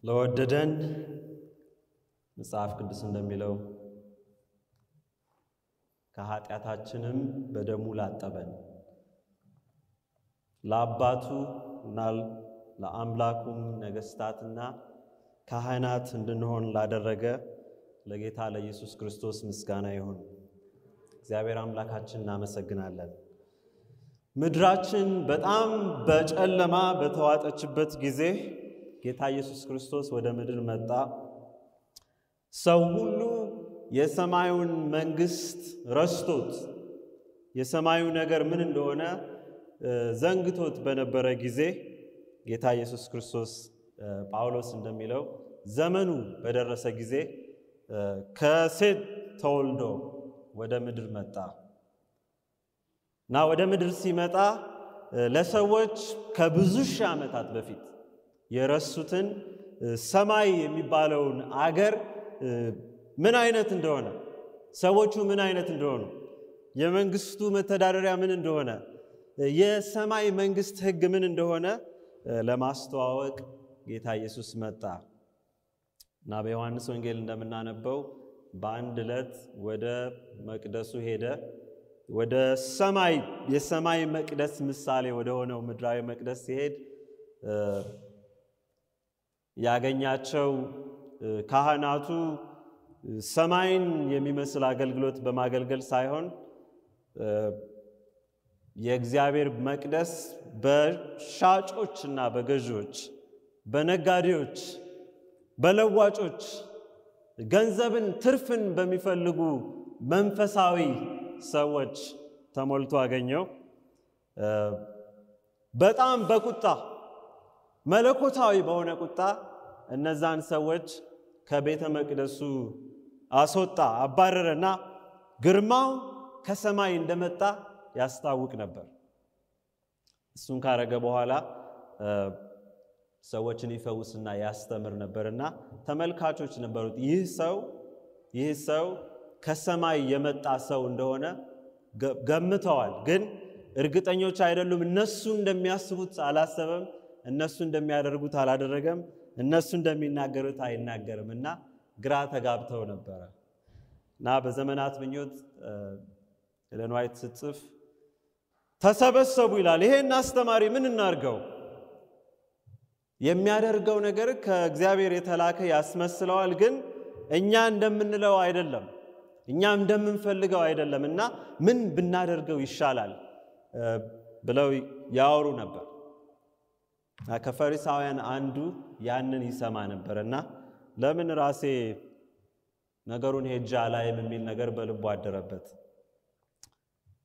ለወደደን መጽሐፍ ቅዱስ እንደሚለው ከኃጢአታችንም በደሙ ላጠበን ለአባቱና ለአምላኩም ነገስታትና ካህናት እንድንሆን ላደረገ ለጌታ ለኢየሱስ ክርስቶስ ምስጋና ይሁን። እግዚአብሔር አምላካችንን እናመሰግናለን። ምድራችን በጣም በጨለማ በተዋጠችበት ጊዜ ጌታ ኢየሱስ ክርስቶስ ወደ ምድር መጣ። ሰው ሁሉ የሰማዩን መንግስት ረስቶት የሰማዩ ነገር ምን እንደሆነ ዘንግቶት በነበረ ጊዜ ጌታ ኢየሱስ ክርስቶስ ጳውሎስ እንደሚለው ዘመኑ በደረሰ ጊዜ ከሴት ተወልዶ ወደ ምድር መጣ እና ወደ ምድር ሲመጣ ለሰዎች ከብዙ ሺህ ዓመታት በፊት የረሱትን ሰማይ የሚባለውን አገር ምን አይነት እንደሆነ ሰዎቹ ምን አይነት እንደሆኑ የመንግስቱ መተዳደሪያ ምን እንደሆነ የሰማይ መንግስት ሕግ ምን እንደሆነ ለማስተዋወቅ ጌታ ኢየሱስ መጣ እና በዮሐንስ ወንጌል እንደምናነበው በአንድ ዕለት ወደ መቅደሱ ሄደ። ወደ ሰማይ የሰማይ መቅደስ ምሳሌ ወደ ሆነው ምድራዊ መቅደስ ሲሄድ ያገኛቸው ካህናቱ ሰማይን የሚመስል አገልግሎት በማገልገል ሳይሆን የእግዚአብሔር መቅደስ በሻጮችና በገዢዎች በነጋዴዎች በለዋጮች ገንዘብን ትርፍን በሚፈልጉ መንፈሳዊ ሰዎች ተሞልቶ አገኘው። በጣም በቁጣ መለኮታዊ በሆነ ቁጣ እነዛን ሰዎች ከቤተ መቅደሱ አስወጣ፣ አባረረና ግርማው ከሰማይ እንደመጣ ያስታውቅ ነበር። እሱን ካረገ በኋላ ሰዎችን ይፈውስና ያስተምር ነበርና ተመልካቾች ነበሩት። ይህ ሰው ከሰማይ የመጣ ሰው እንደሆነ ገምተዋል፣ ግን እርግጠኞች አይደሉም። እነሱ እንደሚያስቡት አላሰበም፣ እነሱ እንደሚያደርጉት አላደረገም፣ እነሱ እንደሚናገሩት አይናገርምና ግራ ተጋብተው ነበር። እና በዘመናት ምኞት ኤለን ዋይት ስትጽፍ ተሰበሰቡ ይላል። ይሄን አስተማሪ ምን እናርገው? የሚያደርገው ነገር ከእግዚአብሔር የተላከ ያስመስለዋል፣ ግን እኛ እንደምንለው አይደለም፣ እኛ እንደምንፈልገው አይደለምና ምን ብናደርገው ይሻላል ብለው ያወሩ ነበር። ከፈሪሳውያን አንዱ ያንን ይሰማ ነበርና ለምን ራሴ ነገሩን ሄጃ ላይም የሚል ነገር በልቡ አደረበት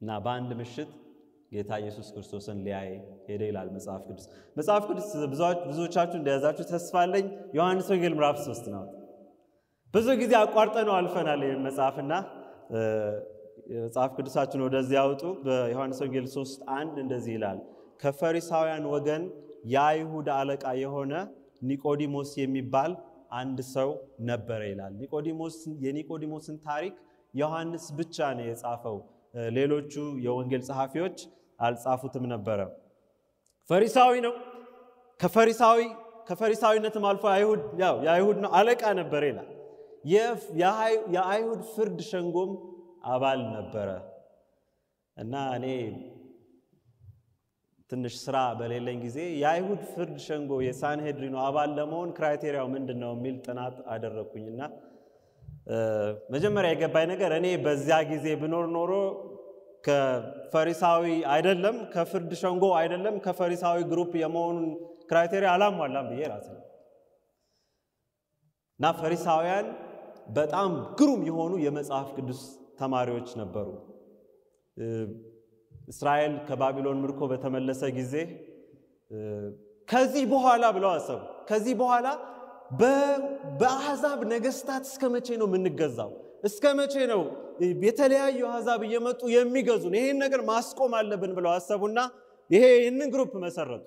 እና በአንድ ምሽት ጌታ ኢየሱስ ክርስቶስን ሊያይ ሄደ ይላል መጽሐፍ ቅዱስ። መጽሐፍ ቅዱስ ብዙዎቻችሁ እንደያዛችሁ ተስፋ አለኝ። ዮሐንስ ወንጌል ምዕራፍ 3 ነው። ብዙ ጊዜ አቋርጠነው አልፈናል ይህን መጽሐፍና መጽሐፍ ቅዱሳችሁን ወደዚህ ያውጡ። በዮሐንስ ወንጌል 3:1 እንደዚህ ይላል፣ ከፈሪሳውያን ወገን የአይሁድ አለቃ የሆነ ኒቆዲሞስ የሚባል አንድ ሰው ነበረ ይላል። የኒቆዲሞስን ታሪክ ዮሐንስ ብቻ ነው የጻፈው። ሌሎቹ የወንጌል ጸሐፊዎች አልጻፉትም ነበረ። ፈሪሳዊ ነው። ከፈሪሳዊነትም አልፎ የአይሁድ ነው አለቃ ነበር ይላል። የአይሁድ ፍርድ ሸንጎም አባል ነበረ እና እኔ ትንሽ ስራ በሌለኝ ጊዜ የአይሁድ ፍርድ ሸንጎ የሳንሄድሪኖ አባል ለመሆን ክራይቴሪያው ምንድነው የሚል ጥናት አደረኩኝና መጀመሪያ የገባኝ ነገር እኔ በዚያ ጊዜ ብኖር ኖሮ ከፈሪሳዊ አይደለም ከፍርድ ሸንጎ አይደለም ከፈሪሳዊ ግሩፕ የመሆኑን ክራይቴሪያ አላሟላም ብዬ ራሴ እና ፈሪሳውያን በጣም ግሩም የሆኑ የመጽሐፍ ቅዱስ ተማሪዎች ነበሩ። እስራኤል ከባቢሎን ምርኮ በተመለሰ ጊዜ ከዚህ በኋላ ብለው አሰቡ። ከዚህ በኋላ በአሕዛብ ነገስታት እስከ መቼ ነው የምንገዛው? እስከ መቼ ነው የተለያዩ አሕዛብ እየመጡ የሚገዙን? ይሄን ነገር ማስቆም አለብን ብለው አሰቡና ይሄንን ግሩፕ መሰረቱ።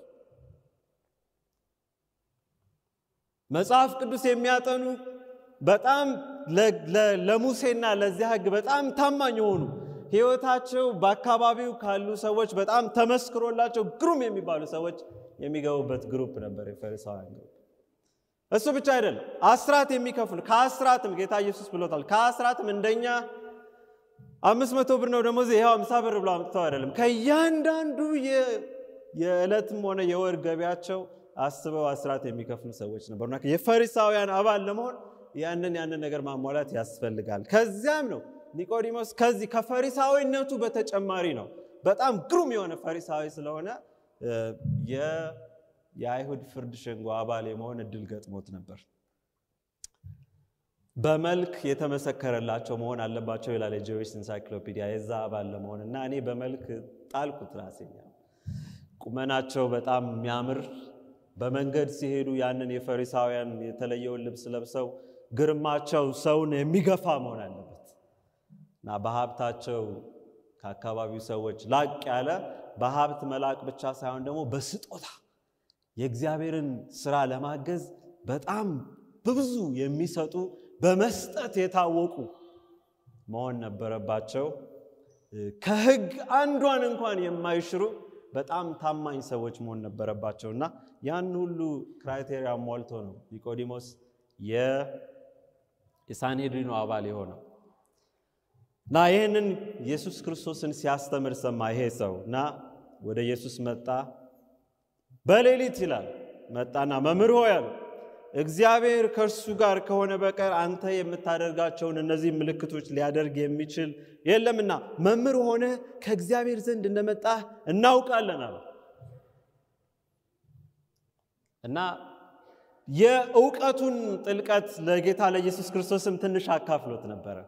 መጽሐፍ ቅዱስ የሚያጠኑ በጣም ለሙሴና ለዚያ ሕግ በጣም ታማኝ የሆኑ ሕይወታቸው በአካባቢው ካሉ ሰዎች በጣም ተመስክሮላቸው ግሩም የሚባሉ ሰዎች የሚገቡበት ግሩፕ ነበር የፈሪሳውያን ግሩፕ። እሱ ብቻ አይደለም አስራት የሚከፍሉ ከአስራትም ጌታ ኢየሱስ ብሎታል ከአስራትም እንደኛ 500 ብር ነው ደሞዝ ይሄው 50 ብር ብለው አምጥተው አይደለም ከያንዳንዱ የዕለትም ሆነ የወር ገቢያቸው አስበው አስራት የሚከፍሉ ሰዎች ነበርና የፈሪሳውያን አባል ለመሆን ያንን ነገር ማሟላት ያስፈልጋል ከዚያም ነው ኒቆዲሞስ ከዚህ ከፈሪሳዊነቱ በተጨማሪ ነው በጣም ግሩም የሆነ ፈሪሳዊ ስለሆነ የአይሁድ ፍርድ ሸንጎ አባል የመሆን እድል ገጥሞት ነበር በመልክ የተመሰከረላቸው መሆን አለባቸው ይላል የጆዊስ ኢንሳይክሎፒዲያ የዛ አባል ለመሆንና እኔ በመልክ ጣልኩት ራሴኛ ቁመናቸው በጣም የሚያምር በመንገድ ሲሄዱ ያንን የፈሪሳውያን የተለየውን ልብስ ለብሰው ግርማቸው ሰውን የሚገፋ መሆን አለበት እና በሀብታቸው ከአካባቢው ሰዎች ላቅ ያለ በሀብት መላቅ ብቻ ሳይሆን ደግሞ በስጦታ የእግዚአብሔርን ሥራ ለማገዝ በጣም በብዙ የሚሰጡ በመስጠት የታወቁ መሆን ነበረባቸው ከሕግ አንዷን እንኳን የማይሽሩ በጣም ታማኝ ሰዎች መሆን ነበረባቸውና ያን ሁሉ ክራይቴሪያ ሞልቶ ነው ኒቆዲሞስ የሳንሄድሪኑ አባል የሆነው እና ይሄንን ኢየሱስ ክርስቶስን ሲያስተምር ሰማ ይሄ ሰውና ወደ ኢየሱስ መጣ በሌሊት ይላል መጣና መምህር ሆይ አለ እግዚአብሔር ከእርሱ ጋር ከሆነ በቀር አንተ የምታደርጋቸውን እነዚህ ምልክቶች ሊያደርግ የሚችል የለምና መምህር ሆነ ከእግዚአብሔር ዘንድ እንደመጣህ እናውቃለን አለ እና የእውቀቱን ጥልቀት ለጌታ ለኢየሱስ ክርስቶስም ትንሽ አካፍሎት ነበር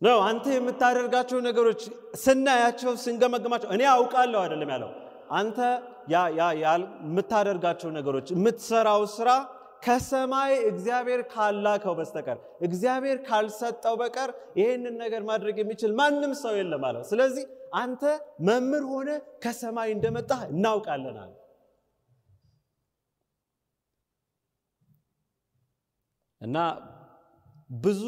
ነው አንተ የምታደርጋቸው ነገሮች ስናያቸው ስንገመግማቸው እኔ አውቃለሁ አይደለም ያለው አንተ የምታደርጋቸው ነገሮች የምትሰራው ስራ ከሰማይ እግዚአብሔር ካላከው በስተቀር እግዚአብሔር ካልሰጠው በቀር ይሄንን ነገር ማድረግ የሚችል ማንም ሰው የለም ማለት ስለዚህ አንተ መምህር ሆነ ከሰማይ እንደመጣህ እናውቃለን አለ እና ብዙ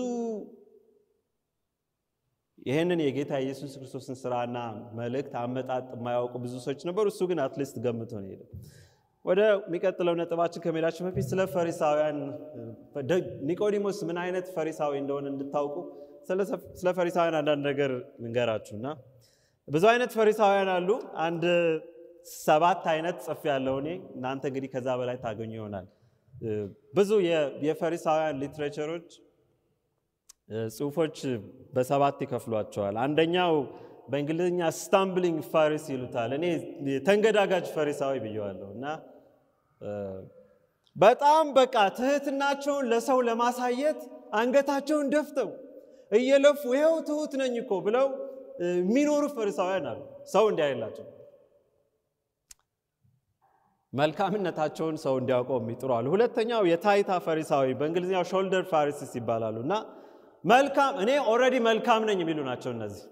ይሄንን የጌታ ኢየሱስ ክርስቶስን ሥራና መልእክት አመጣጥ የማያውቁ ብዙ ሰዎች ነበሩ እሱ ግን አትሊስት ገምቶ ነው የሄደው ወደ የሚቀጥለው ነጥባችን ከመሄዳችን በፊት ስለ ፈሪሳውያን ኒቆዲሞስ ምን አይነት ፈሪሳዊ እንደሆነ እንድታውቁ ስለ ፈሪሳውያን አንዳንድ ነገር ልንገራችሁና ብዙ አይነት ፈሪሳውያን አሉ አንድ 7 አይነት ጽፍ ያለው እኔ እናንተ እንግዲህ ከዛ በላይ ታገኙ ይሆናል ብዙ የፈሪሳውያን ሊትሬቸሮች ጽሁፎች በ7 ይከፍሏቸዋል አንደኛው በእንግሊዝኛ ስታምብሊንግ ፋሪሲ ይሉታል እኔ ተንገዳጋጅ ፈሪሳዊ ብየዋለሁና በጣም በቃ ትህትናቸውን ለሰው ለማሳየት አንገታቸውን ደፍተው እየለፉ ይሄው ትሁት ነኝ እኮ ብለው የሚኖሩ ፈሪሳውያን አሉ ሰው እንዲያይላቸው መልካምነታቸውን ሰው እንዲያውቀው የሚጥሩ አሉ ሁለተኛው የታይታ ፈሪሳዊ በእንግሊዝኛው ሾልደር ፋሪሲስ ይባላሉና መልካም እኔ ኦሬዲ መልካም ነኝ የሚሉ ናቸው እነዚህ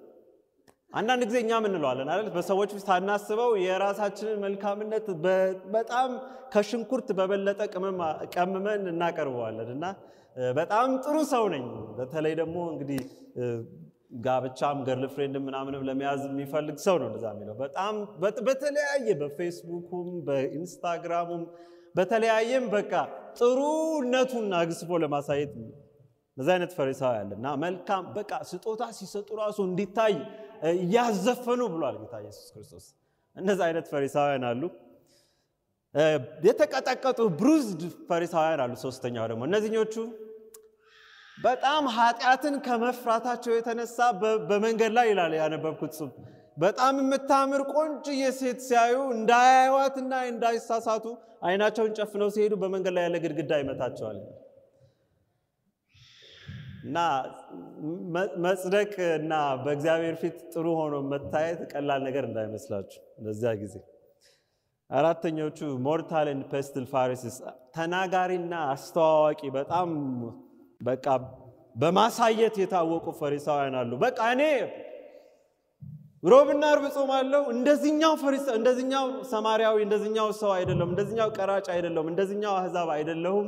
አንዳንድ ጊዜ እኛ ምን እንለዋለን አይደል በሰዎች ውስጥ ታናስበው የራሳችንን መልካምነት በጣም ከሽንኩርት በበለጠ ቀመመን እናቀርበዋለንና በጣም ጥሩ ሰው ነኝ በተለይ ደግሞ እንግዲህ ጋብቻም ገርል ፍሬንድ ምናምንም ለመያዝ የሚፈልግ ሰው ነው እንደዛ የሚለው በጣም በተለያየ በፌስቡክም በኢንስታግራምም በተለያየም በቃ ጥሩነቱን አግስፎ ለማሳየት እንደዛ አይነት ፈሪሳዊ አለና መልካም በቃ ስጦታ ሲሰጡ ራሱ እንዲታይ ያዘፈኑ ብሏል ጌታ ኢየሱስ ክርስቶስ እንደዛ አይነት ፈሪሳውያን አሉ የተቀጠቀጡ ብሩዝድ ፈሪሳውያን አሉ ሶስተኛው ደግሞ እነዚህኞቹ በጣም ኃጢያትን ከመፍራታቸው የተነሳ በመንገድ ላይ ይላል ያነበብኩት ጽሁፍ በጣም የምታምር ቆንጆዬ ሴት ሲያዩ እንዳያዩዋትና እንዳይሳሳቱ አይናቸውን ጨፍነው ሲሄዱ በመንገድ ላይ ያለ ግድግዳ ይመታቸዋል እና መጽደቅ እና በእግዚአብሔር ፊት ጥሩ ሆኖ መታየት ቀላል ነገር እንዳይመስላችሁ ለዛ ጊዜ አራተኞቹ ሞርታል ኤንድ ፔስትል ፋሪሲስ ተናጋሪና አስተዋዋቂ በጣም በቃ በማሳየት የታወቁ ፈሪሳውያን አሉ በቃ እኔ ሮብና ዓርብ ጾማለሁ እንደዚህኛው ሰማርያዊ እንደዚህኛው ሰው አይደለም እንደዚህኛው ቀራጭ አይደለም እንደዚህኛው አህዛብ አይደለሁም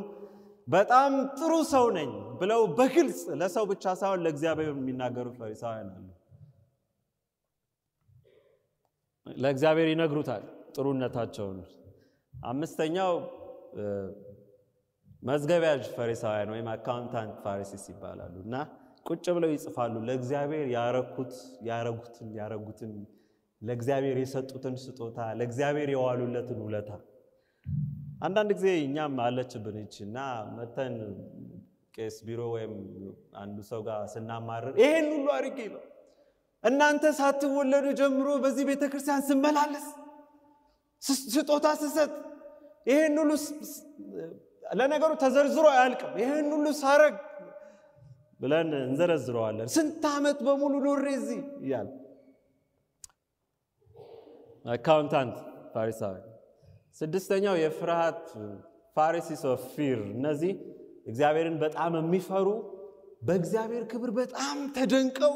በጣም ጥሩ ሰው ነኝ ብለው በግልጽ ለሰው ብቻ ሳይሆን ለእግዚአብሔር የሚናገሩ ፈሪሳውያን አሉ ለእግዚአብሔር ይነግሩታል ጥሩነታቸውን አምስተኛው መዝገቢያጅ ፈሪሳውያን ወይም አካውንታንት ፋሪሲስ ይባላሉና ቁጭ ብለው ይጽፋሉ ለእግዚአብሔር ያረጉትን ለእግዚአብሔር የሰጡትን ስጦታ ለእግዚአብሔር የዋሉለትን ውለታ አንዳንድ ጊዜ እኛም አለችብን እቺና መተን ቄስ ቢሮ ወይም አንዱ ሰው ጋር ስናማርር ይሄን ሁሉ አርጌ ነው እናንተ ሳትወለዱ ጀምሮ በዚህ ቤተክርስቲያን ስመላለስ ስጦታ ስሰጥ ይሄን ሁሉ ለነገሩ ተዘርዝሮ አያልቅም ይሄን ሁሉ ሳረግ ብለን እንዘረዝረዋለን ስንት ዓመት በሙሉ ኖሬ እዚህ ይላል አካውንታንት ፋሪሳዊ ስድስተኛው የፍርሃት ፋሪሲስ ኦፍ ፊር እነዚህ እግዚአብሔርን በጣም የሚፈሩ በእግዚአብሔር ክብር በጣም ተደንቀው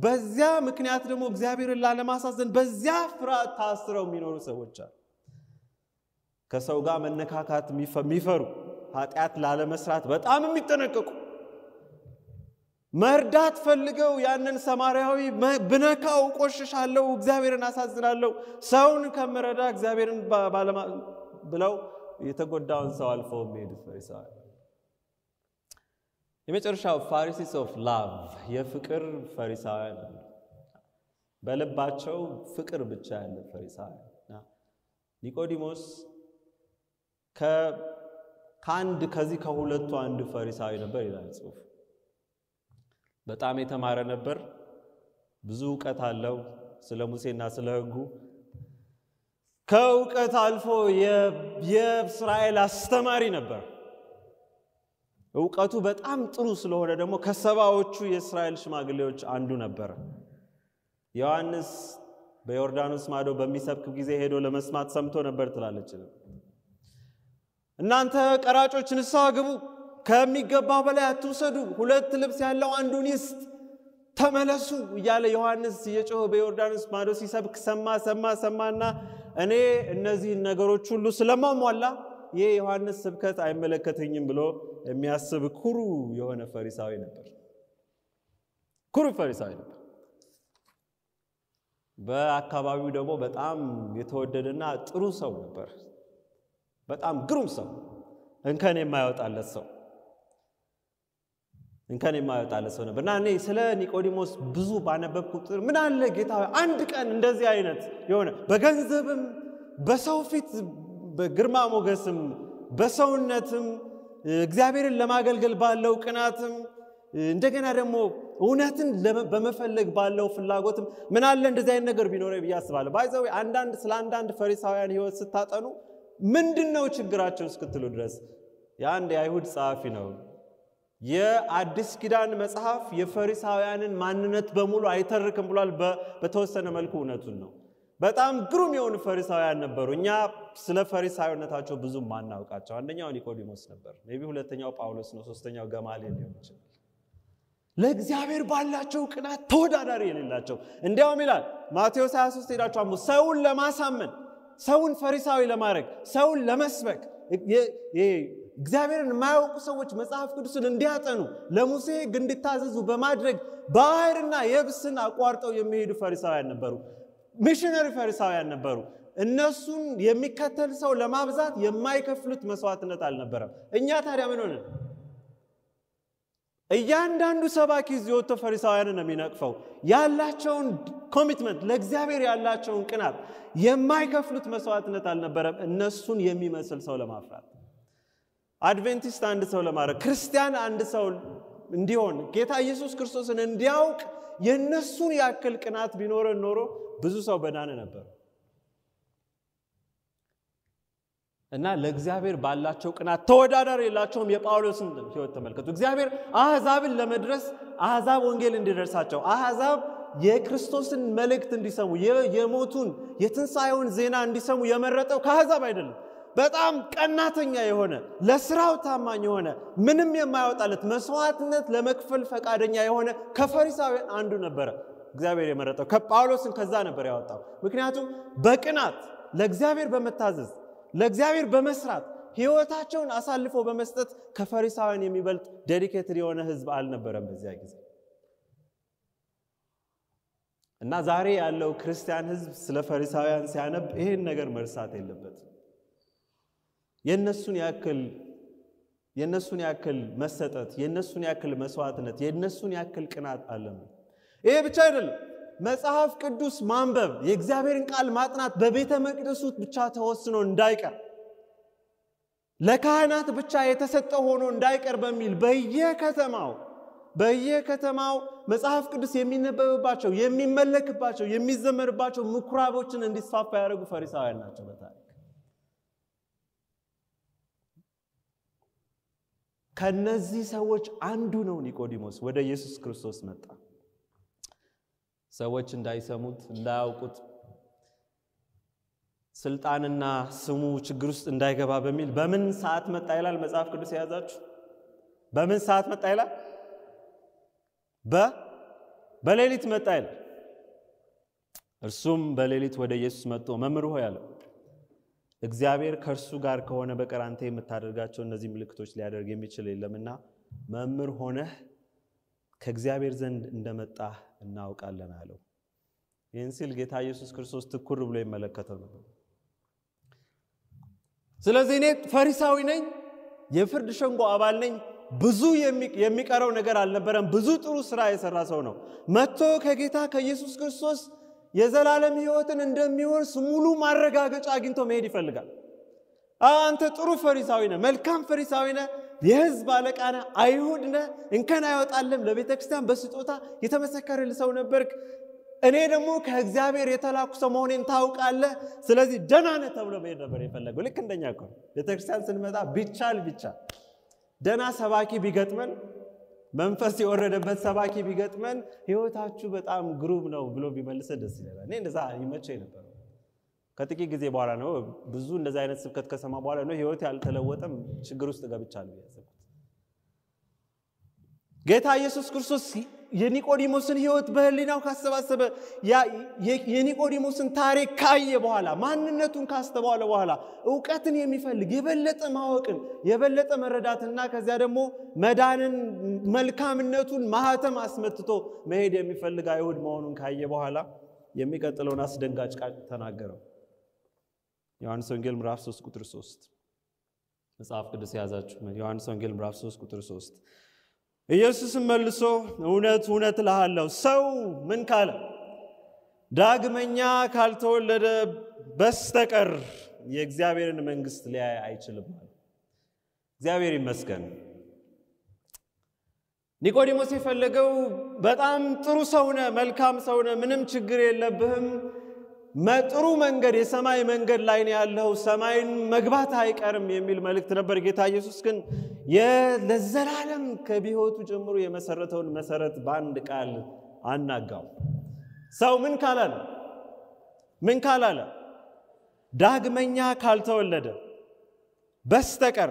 በዚያ ምክንያት ደግሞ እግዚአብሔርን ላለማሳዘን በዚያ ፍርሃት ታስረው የሚኖሩ ሰዎች አሉ ከሰው ጋር መነካካት የሚፈሩ ኃጢአት ላለመስራት በጣም የሚጠነቀቁ መርዳት ፈልገው ያንን ሰማርያዊ ብነካው ቆሽሻለሁ እግዚአብሔርን አሳዝናለሁ ሰውን ከመረዳ እግዚአብሔርን ብለው የተጎዳውን ሰው አልፈው የሚሄዱ ፈሪሳውያን የመጨረሻው ፋሪሲስ ኦፍ ላቭ የፍቅር ፈሪሳውያን በልባቸው ፍቅር ብቻ ያለ ፈሪሳውያን ኒቆዲሞስ ከዚህ ከሁለቱ አንድ ፈሪሳዊ ነበር ይላል ጽሑፍ በጣም የተማረ ነበር ብዙ ዕውቀት አለው ስለ ሙሴና ስለ ሕጉ ከዕውቀት አልፎ የእስራኤል አስተማሪ ነበር ዕውቀቱ በጣም ጥሩ ስለሆነ ደግሞ ከሰባዎቹ የእስራኤል ሽማግሌዎች አንዱ ነበር ዮሐንስ በዮርዳኖስ ማዶ በሚሰብክ ጊዜ ሄዶ ለመስማት ሰምቶ ነበር ትላለች እናንተ ቀራጮች ንስሐ ግቡ ከሚገባው በላይ አትውሰዱ ሁለት ልብስ ያለው አንዱን ይስጥ ተመለሱ እያለ ዮሐንስ የጮኸ በዮርዳኖስ ማዶ ሲሰብክ ሰማና እኔ እነዚህ ነገሮች ሁሉ ስለማሟላ የዮሐንስ ስብከት አይመለከተኝም ብሎ የሚያስብ ኩሩ የሆነ ፈሪሳዊ ነበር በአካባቢው ደግሞ በጣም የተወደደና ጥሩ ሰው ነበር በጣም ግሩም ሰው እንከን የማይወጣለት ሰው ነበርና እኔ ስለ ኒቆዲሞስ ብዙ ባነበብኩ ቁጥር ምን አለ ጌታ አንድ ቀን እንደዚህ አይነት የሆነ በገንዘብም በሰው ፊት በግርማ ሞገስም በሰውነትም እግዚአብሔርን ለማገልገል ባለው ቅናትም እንደገና ደግሞ እውነትን በመፈለግ ባለው ፍላጎትም ምን አለ እንደዚህ አይነት ነገር ቢኖረው በያስባለ ባይዘው አንዳንድ ፈሪሳውያን ህይወት ስታጠኑ ምንድነው ችግራቸው እስክትሉ ድረስ የአንድ የአይሁድ ጸሐፊ ነው የአዲስ ኪዳን መጽሐፍ የፈሪሳውያንን ማንነት በሙሉ አይተርክም ብሏል በተወሰነ መልኩ እውነቱን ነው በጣም ግሩም የሆኑ ፈሪሳውያን ነበሩ እኛ ስለ ፈሪሳውያነታቸው ብዙ ማናውቃቸው አንደኛው ኒቆዲሞስ ነበር ሜቢ ሁለተኛው ጳውሎስ ነው ሶስተኛው ገማልያል ሊሆን ይችላል ለእግዚአብሔር ባላቸው ቅናት ተወዳዳሪ የሌላቸው እንዲያውም ይላል ማቴዎስ 23 ሄዳችሁ ሰውን ለማሳመን ሰውን ፈሪሳዊ ለማድረግ ሰውን ለመስበክ እግዚአብሔርን የማያውቁ ሰዎች መጽሐፍ ቅዱስን እንዲያጠኑ ለሙሴ ሕግ እንዲታዘዙ በማድረግ ባህርና የብስን አቋርጠው የሚሄዱ ፈሪሳውያን ነበሩ ሚሽነሪ ፈሪሳውያን ነበሩ እነሱን የሚከተል ሰው ለማብዛት የማይከፍሉት መስዋዕትነት አልነበረም እኛ ታዲያ ምን ሆነን እያንዳንዱ ሰባኪ ዚዮቶ ፈሪሳውያንን የሚነቅፈው ያላቸውን ኮሚትመንት ለእግዚአብሔር ያላቸውን ቅናት የማይከፍሉት መስዋዕትነት አልነበረም እነሱን የሚመስል ሰው ለማፍራት አድቬንቲስት አንድ ሰው ለማድረግ ክርስቲያን አንድ ሰው እንዲሆን ጌታ ኢየሱስ ክርስቶስን እንዲያውቅ የነሱን ያክል ቅናት ቢኖረን ኖሮ ብዙ ሰው በዳነ ነበር እና ለእግዚአብሔር ባላቸው ቅናት ተወዳዳሪ የላቸውም የጳውሎስን ሕይወት ተመልከቱ እግዚአብሔር አሕዛብን ለመድረስ አሕዛብ ወንጌል እንዲደርሳቸው አሕዛብ የክርስቶስን መልእክት እንዲሰሙ የሞቱን የትንሣኤውን ዜና እንዲሰሙ የመረጠው ከአሕዛብ አይደለም በጣም ቀናተኛ የሆነ ለስራው ታማኝ የሆነ ምንም የማይወጣለት መስዋዕትነት ለመክፈል ፈቃደኛ የሆነ ከፈሪሳውያን አንዱ ነበር እግዚአብሔር የመረጠው ከጳውሎስን ከዛ ነበር ያወጣው ምክንያቱም በቅናት ለእግዚአብሔር በመታዘዝ ለእግዚአብሔር በመስራት ሕይወታቸውን አሳልፎ በመስጠት ከፈሪሳውያን የሚበልጥ ዴዲኬትድ የሆነ ሕዝብ አልነበረም በዚያ ጊዜ እና ዛሬ ያለው ክርስቲያን ሕዝብ ስለ ፈሪሳውያን ሲያነብ ይሄን ነገር መርሳት የለበትም የነሱን ያክል የነሱን ያክል መሰጠት የነሱን ያክል መስዋዕትነት የነሱን ያክል ቅናት አለም ይሄ ብቻ አይደለም መጽሐፍ ቅዱስ ማንበብ የእግዚአብሔርን ቃል ማጥናት በቤተ መቅደሱ ብቻ ተወስኖ እንዳይቀር ለካህናት ብቻ የተሰጠ ሆኖ እንዳይቀር በሚል በየከተማው መጽሐፍ ቅዱስ የሚነበብባቸው የሚመለክባቸው የሚዘመርባቸው ምኩራቦችን እንዲስፋፋ ያደረጉ ፈሪሳውያን ናቸው በታሪክ ከነዚህ ሰዎች አንዱ ነው ኒቆዲሞስ ወደ ኢየሱስ ክርስቶስ መጣ ሰዎች እንዳይሰሙት እንዳያውቁት ስልጣንና ስሙ ችግር ውስጥ እንዳይገባ በሚል በምን ሰዓት መጣ ይላል መጽሐፍ ቅዱስ ያዛችሁ በምን ሰዓት መጣ ይላል በሌሊት መጣ ይላል እርሱም በሌሊት ወደ ኢየሱስ መጥቶ መምህር ሆይ አለ እግዚአብሔር ከርሱ ጋር ከሆነ በቀር አንተ የምታደርጋቸው እነዚህ ምልክቶች ሊያደርግ የሚችል የለምና መምህር ሆነህ ከእግዚአብሔር ዘንድ እንደመጣ እናውቃለን አለው ይህን ሲል ጌታ ኢየሱስ ክርስቶስ ትኩር ብሎ ይመለከተው ነበር ስለዚህ እኔ ፈሪሳዊ ነኝ የፍርድ ሸንጎ አባል ነኝ ብዙ የሚቀረው ነገር አልነበረም ብዙ ጥሩ ስራ የሰራ ሰው ነው መጥቶ ከጌታ ከኢየሱስ ክርስቶስ የዘላለም ሕይወትን እንደሚወርስ ሙሉ ማረጋገጫ አግኝቶ መሄድ ይፈልጋል አንተ ጥሩ ፈሪሳዊ ነህ መልካም ፈሪሳዊ ነህ የሕዝብ አለቃ ነህ አይሁድ ነህ እንከን አይወጣልም ለቤተክርስቲያን በስጦታ የተመሰከረልህ ሰው ነበርክ እኔ ደግሞ ከእግዚአብሔር የተላኩ ሰው መሆኔን ታውቃለህ ስለዚህ ደህና ነህ ተብሎ መሄድ ነበር የፈለገው ልክ እንደኛ እኮ ቤተክርስቲያን ስንመጣ ቢቻል ደህና ሰባኪ ቢገጥመን መንፈስ የወረደበት ሰባኪ ቢገጥመን ሕይወታችሁ በጣም ግሩም ነው ብሎ ቢመልስ ደስ ይላል እኔ እንደዛ ይመቸኝ ነበር ከጥቂት ጊዜ በኋላ ነው ብዙ እንደዛ አይነት ስብከት ከሰማ በኋላ ነው ሕይወት ያልተለወጠም ችግር ውስጥ ገብቻለሁ ያሰብኩት ጌታ ኢየሱስ ክርስቶስ የኒቆዲሞስን ሕይወት በህሊናው ካሰባሰበ የኒቆዲሞስን ታሪክ ካየ በኋላ ማንነቱን ካስተዋለ በኋላ ዕውቀትን የሚፈልግ የበለጠ ማወቅን የበለጠ መረዳትና ከዚያ ደግሞ መዳንን መልካምነቱን ማህተም አስመትቶ መሄድ የሚፈልግ አይሁድ መሆኑን ካየ በኋላ የሚቀጥለውን አስደንጋጭ ቃል ተናገረው ዮሐንስ ወንጌል ምዕራፍ 3 ቁጥር 3 መጽሐፍ ቅዱስ ያዛችሁ ዮሐንስ ወንጌል ምዕራፍ 3 ቁጥር 3 ኢየሱስም መልሶ እውነት እልሃለሁ ሰው ምን ካለ ዳግመኛ ካልተወለደ በስተቀር የእግዚአብሔርን መንግስት ሊያይ አይችልም እግዚአብሔር ይመስገን ኒቆዲሞስ የፈለገው በጣም ጥሩ ሰው ነህ መልካም ሰው ነህ ምንም ችግር የለብህም ጥሩ መንገድ የሰማይ መንገድ ላይ ነው ያለው ሰማይን መግባት አይቀርም የሚል መልእክት ነበር ጌታ ኢየሱስ ግን ለዘላለም ከቢሆቱ ጀምሮ የመሰረተውን መሰረት በአንድ ቃል አናጋው ሰው ምን ካላለ ዳግመኛ ካልተወለደ በስተቀር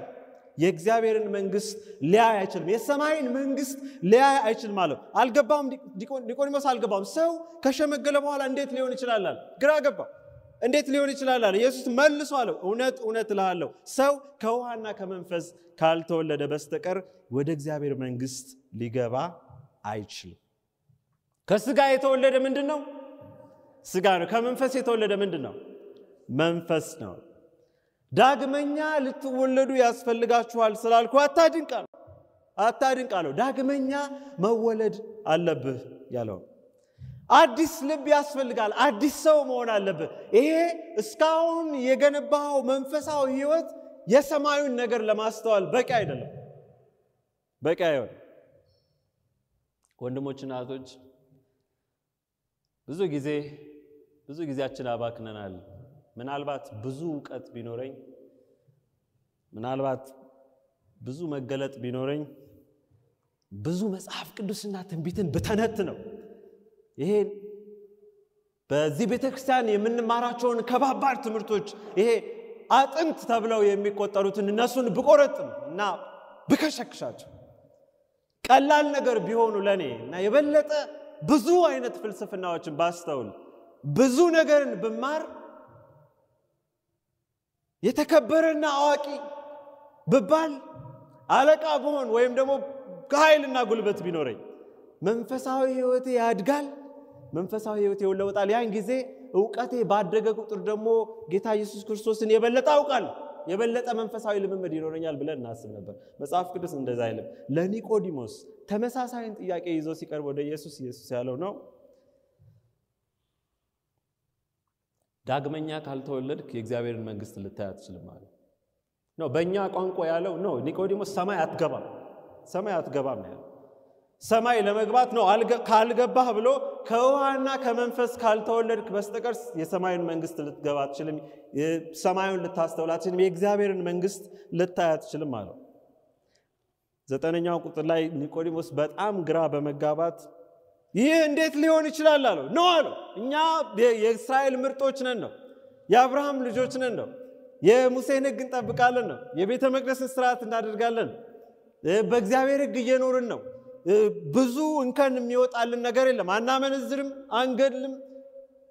የእግዚአብሔርን መንግስት ሊያይ አይችልም የሰማይን መንግስት ሊያይ አይችልም ማለት አልገባም ኒቆዲሞስ አልገባም ሰው ከሸመገለ በኋላ እንዴት ሊሆን ይችላል ግራ ገባ እንዴት ሊሆን ይችላል ኢየሱስ መልሶ አለው እውነት እልሃለሁ ሰው ከውሃና ከመንፈስ ካልተወለደ በስተቀር ወደ እግዚአብሔር መንግስት ሊገባ አይችልም ከስጋ የተወለደ ምንድነው ስጋ ነው ከመንፈስ የተወለደ ምንድነው መንፈስ ነው ዳግመኛ ልትወለዱ ያስፈልጋችኋል ስላልኩ አታድንቃለሁ ዳግመኛ መወለድ አለብህ ያለው አዲስ ልብ ያስፈልጋል አዲስ ሰው መሆን አለብህ ይሄ እስካሁን የገነባው መንፈሳዊ ሕይወት የሰማዩን ነገር ለማስተዋል በቂ አይደለም በቂ አይሆን ወንድሞችና እህቶች ብዙ ጊዜያችን አባክነናል ምናልባት ብዙ ዕውቀት ቢኖረኝ ምናልባት ብዙ መገለጥ ቢኖረኝ ብዙ መጽሐፍ ቅዱስና ትንቢትን በተነት ነው ይሄ በዚህ ቤተክርስቲያን የምንማራቸውን ከባባድ ትምህርቶች ይሄ አጥንት ተብለው የሚቆጠሩትን እነሱን ብቆረጥና ብከሸክሻቸው ቀላል ነገር ቢሆኑ ለኔ እና የበለጠ ብዙ አይነት ፍልስፍናዎችን ባስተውል ብዙ ነገርን ብማር የተከበረና አዋቂ ብባል አለቃ ብሆን ወይም ደግሞ ኃይልና ጉልበት ቢኖረኝ መንፈሳዊ ሕይወቴ ያድጋል መንፈሳዊ ሕይወቴ ይለወጣል ያን ጊዜ ዕውቀቴ ባደገ ቁጥር ደግሞ ጌታ ኢየሱስ ክርስቶስን የበለጠ አውቃለሁ የበለጠ መንፈሳዊ ልምምድ ይኖረኛል ብለን እናስብ ነበር። መጽሐፍ ቅዱስ እንደዛ አይልም። ለኒቆዲሞስ ተመሳሳይን ጥያቄ ይዞ ሲቀርብ ወደ ኢየሱስ ያለው ነው ዳግመኛ ካልተወለድክ የእግዚአብሔርን መንግስት ልታይ አትችልም ማለት ነው። በእኛ ቋንቋ ያለው ነው ኒቆዲሞስ ሰማይ አትገባም ነው። ሰማይ ለመግባት ነው ካልገባህ ብሎ ከውሃና ከመንፈስ ካልተወለድክ በስተቀር የሰማዩን መንግስት ልትገባ አትችልም፣ ሰማዩን ልታስተውል አትችልም፣ የእግዚአብሔርን መንግስት ልታይ አትችልም ማለት ነው። 9ኛው ቁጥር ላይ ኒቆዲሞስ በጣም ግራ በመጋባት ይህ እንዴት ሊሆን ይችላል አለው። ነው አለው እኛ የእስራኤል ምርጦች ነን ነው፣ የአብርሃም ልጆች ነን ነው፣ የሙሴን ሕግ እንጠብቃለን ነው፣ የቤተ መቅደስን ሥርዓት እናደርጋለን፣ በእግዚአብሔር ሕግ እየኖርን ነው፣ ብዙ እንከን የሚወጣልን ነገር የለም፣ አናመነዝርም፣ አንገድልም፣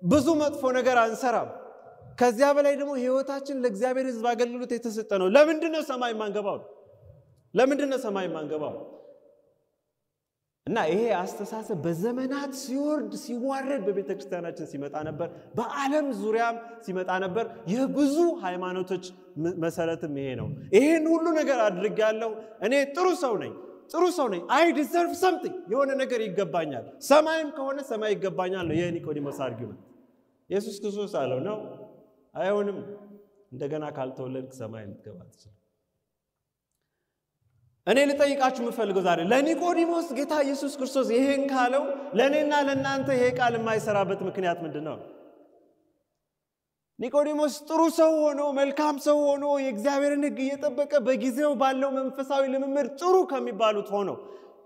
ብዙ መጥፎ ነገር አንሰራም። ከዚያ በላይ ደግሞ ህይወታችን ለእግዚአብሔር ሕዝብ አገልግሎት የተሰጠ ነው። ለምንድነው ሰማይ ማንገባው? ለምንድነው ሰማይ ማንገባው? እና ይሄ አስተሳሰብ በዘመናት ሲዋረድ በቤተ ክርስቲያናችን ሲመጣ ነበር፣ በዓለም ዙሪያም ሲመጣ ነበር። የብዙ ሃይማኖቶች መሰረትም ይሄ ነው። ይሄን ሁሉ ነገር አድርጌያለሁ፣ እኔ ጥሩ ሰው ነኝ፣ I deserve something፣ የሆነ ነገር ይገባኛል፣ ሰማይም ከሆነ ሰማይ ይገባኛል ነው የኒቆዲሞስ አርጊውመንት። ኢየሱስ ክርስቶስ አለው ነው አይሆንም፣ እንደገና ካልተወለድክ ሰማይ ልትገባ አትችልም። እኔ ልጠይቃችሁ የምፈልገው ዛሬ ለኒቆዲሞስ ጌታ ኢየሱስ ክርስቶስ ይሄን ካለው ለኔና ለናንተ ይሄ ቃል የማይሰራበት ምክንያት ምንድነው? ኒቆዲሞስ ጥሩ ሰው ሆኖ መልካም ሰው ሆኖ የእግዚአብሔርን ሕግ እየጠበቀ በጊዜው ባለው መንፈሳዊ ልምምድ ጥሩ ከሚባሉት ሆኖ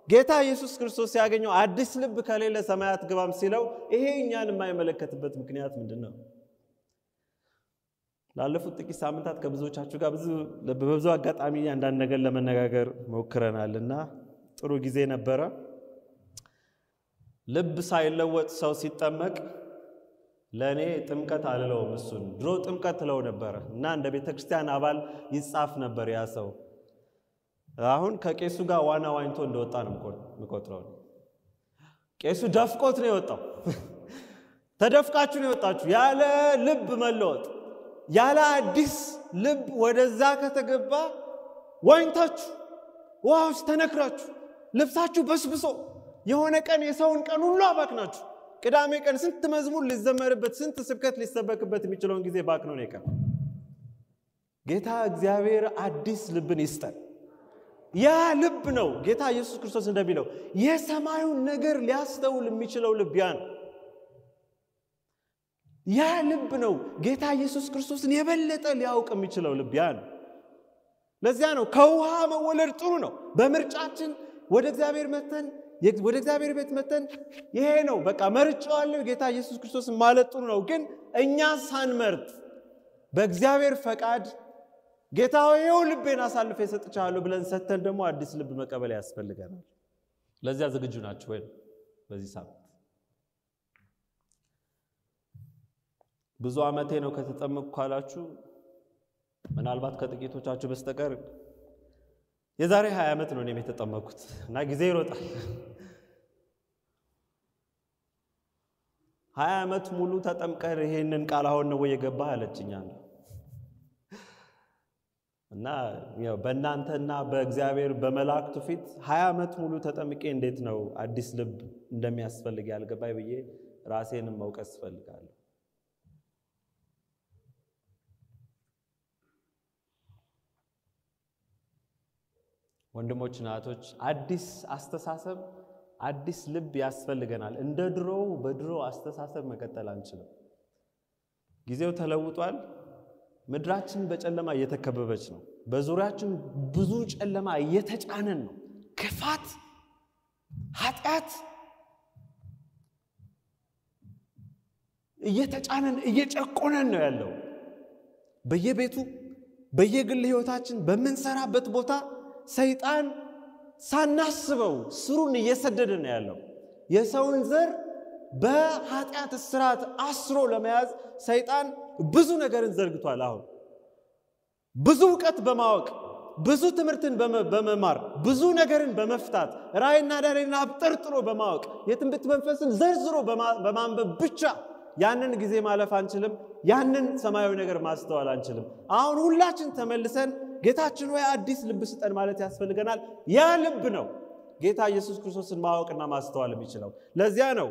ጌታ ኢየሱስ ክርስቶስ ሲያገኘው አዲስ ልብ ከሌለ ሰማያት ግባም ሲለው ይሄ እኛን የማይመለከትበት ምክንያት ምንድነው? ላለፉት ጥቂት ሳምንታት ከብዙዎቻችሁ ጋር በብዙ አጋጣሚ አንዳንድ ነገር ለመነጋገር ሞክረናልና ጥሩ ጊዜ ነበረ። ልብ ሳይለወጥ ሰው ሲጠመቅ ለኔ ጥምቀት አልለውም፣ እሱን ድሮ ጥምቀት ለው ነበር እና እንደ ቤተክርስቲያን አባል ይጻፍ ነበር ያ ሰው። አሁን ከቄሱ ጋር ዋና ዋኝቶ እንደወጣ ነው የምቆጥረው። ቄሱ ደፍቆት ነው የወጣው። ተደፍቃችሁ ነው የወጣችሁ ያለ ልብ መለወጥ፣ ያለ አዲስ ልብ ወደዛ ከተገባ ዋኝታችሁ ዋውስ ተነክራችሁ ልብሳችሁ በስብሶ የሆነ ቀን የሰውን ቀን ሁሉ አባክናችሁ ቅዳሜ ቀን ስንት መዝሙር ሊዘመርበት ስንት ስብከት ሊሰበክበት የሚችለውን ጊዜ ባክኖ ነው የቀረው። ጌታ እግዚአብሔር አዲስ ልብን ይስጠን። ያ ልብ ነው ጌታ ኢየሱስ ክርስቶስ እንደሚለው የሰማዩን ነገር ሊያስተውል የሚችለው ልብ ያ ነው። ያ ልብ ነው ጌታ ኢየሱስ ክርስቶስን የበለጠ ሊያውቅ የሚችለው ልብ ያ ነው። ለዚያ ነው ከውሃ መወለድ ጥሩ ነው። በምርጫችን ወደ እግዚአብሔር ቤት መተን ይሄ ነው በቃ መርጫዋለሁ ጌታ ኢየሱስ ክርስቶስን ማለት ጥሩ ነው። ግን እኛ ሳንመርጥ በእግዚአብሔር ፈቃድ ጌታ ሆይ ልቤን አሳልፌ ሰጥቻለሁ ብለን ሰተን ደግሞ አዲስ ልብ መቀበል ያስፈልገናል። ለዚያ ዝግጁ ናችሁ ወይ? በዚህ ሳምንት ብዙ ዓመቴ ነው ከተጠመቅኩ ካላችሁ ምናልባት ከጥቂቶቻችሁ በስተቀር የዛሬ 20 ዓመት ነው እኔ የተጠመቅኩት እና ጊዜ ይሮጣል። 20 ዓመት ሙሉ ተጠምቀህ ይሄንን ቃል አሁን ነው የገባህ አለችኝ አንዱ። እና ያው በእናንተና በእግዚአብሔር በመላእክቱ ፊት 20 ዓመት ሙሉ ተጠምቄ እንዴት ነው አዲስ ልብ እንደሚያስፈልግ ያልገባኝ ብዬ ራሴንም መውቀስ ፈልጋለሁ። ወንድሞችና እህቶች አዲስ አስተሳሰብ አዲስ ልብ ያስፈልገናል። እንደ በድሮ አስተሳሰብ መቀጠል አንችልም። ጊዜው ተለውጧል። ምድራችን በጨለማ እየተከበበች ነው። በዙሪያችን ብዙ ጨለማ እየተጫነን ነው። ክፋት፣ ኃጢአት እየተጫነን እየጨቆነን ነው ያለው። በየቤቱ በየግል ህይወታችን በመንሰራበት ቦታ ሰይጣን ሳናስበው ስሩን እየሰደደ ነው ያለው። የሰውን ዘር በኃጢአት እስራት አስሮ ለመያዝ ሰይጣን ብዙ ነገርን ዘርግቷል። አሁን ብዙ ዕውቀት በማወቅ ብዙ ትምህርትን በመማር ብዙ ነገርን በመፍታት ራእይና ዳሬና አብጠርጥሮ በማወቅ የትንቢት መንፈስን ዘርዝሮ በማንበብ ብቻ ያንን ጊዜ ማለፍ አንችልም ያንን ሰማያዊ ነገር ማስተዋል አንችልም አሁን ሁላችን ተመልሰን ጌታችን ወይ አዲስ ልብ ስጠን ማለት ያስፈልገናል ያ ልብ ነው ጌታ ኢየሱስ ክርስቶስን ማወቅና ማስተዋል የሚችለው ለዚያ ነው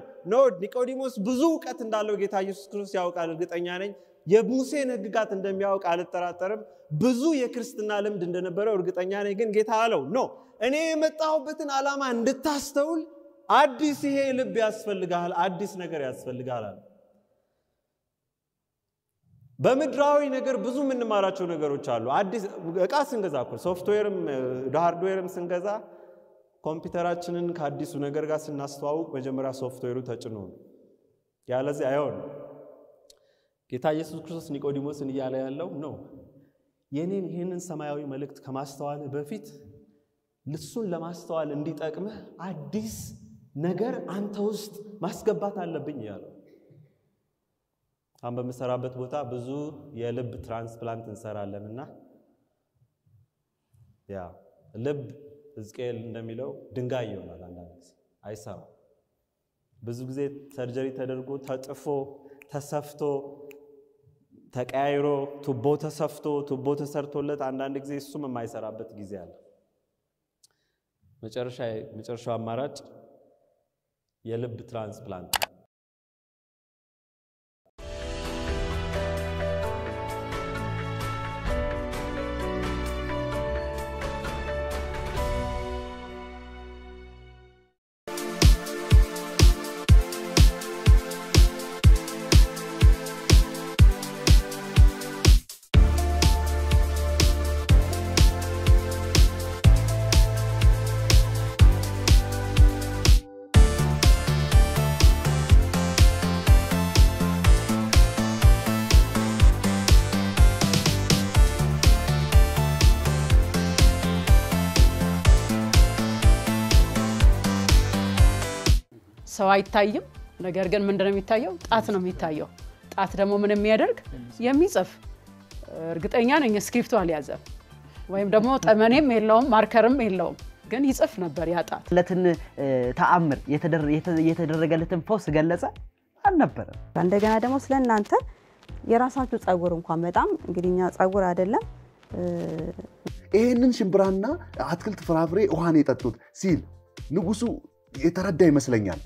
ኒቆዲሞስ ብዙ ዕውቀት እንዳለው ጌታ ኢየሱስ ክርስቶስ ያውቃል እርግጠኛ ነኝ የሙሴን ሕግጋት እንደሚያውቅ አልጠራጠርም ብዙ የክርስትና ልምድ እንደነበረው እርግጠኛ ነኝ ግን ጌታ አለው እኔ የመጣሁበትን ዓላማ እንድታስተውል አዲስ ይሄ ልብ ያስፈልጋል አዲስ ነገር ያስፈልጋል በምድራዊ ነገር ብዙ ምንማራቸው ነገሮች አሉ አዲስ ዕቃ ስንገዛ ሶፍትዌርም ሃርድዌርም ስንገዛ ኮምፒውተራችንን ከአዲሱ ነገር ጋር ስናስተዋውቅ መጀመሪያ ሶፍትዌሩ ተጭኖ ያለዚህ አይሆን ጌታ ኢየሱስ ክርስቶስ ኒቆዲሞስን እያለ ያለው የኔን ይሄንን ሰማያዊ መልእክት ከማስተዋል በፊት ልሱን ለማስተዋል እንዲጠቅምህ አዲስ ነገር አንተ ውስጥ ማስገባት አለብኝ ያለው በመሰራበት ቦታ ብዙ የልብ ትራንስፕላንት እንሰራለንና ያ ልብ ሕዝቅኤል እንደሚለው ድንጋይ ይሆናል አንዳንድ ጊዜ አይሰራም ብዙ ጊዜ ሰርጀሪ ተደርጎ ተጥፎ ተሰፍቶ ተቀያይሮ ቱቦ ተሰፍቶ ቱቦ ተሰርቶለት አንዳንድ ጊዜ እሱም የማይሰራበት ጊዜ አለ መጨረሻው አማራጭ የልብ ትራንስፕላንት ሰው አይታይም ነገር ግን ምንድነው የሚታየው ጣት ነው የሚታየው ጣት ደግሞ ምን የሚያደርግ የሚጽፍ እርግጠኛ ነኝ ስክሪፕቱ አልያዘም ወይም ደግሞ ጠመኔም የለውም ማርከርም የለውም ግን ይጽፍ ነበር ያ ጣት ለትን ተአምር የተደረገለትን ፈውስ ገለጸ አልነበረ እንደገና ደግሞ ስለናንተ የራሳችሁ ጸጉር እንኳን በጣም እንግዲህኛ ጸጉር አይደለም ይሄንን ሽምብራና አትክልት ፍራፍሬ ውሃን የጠጡት ሲል ንጉሱ የተረዳ ይመስለኛል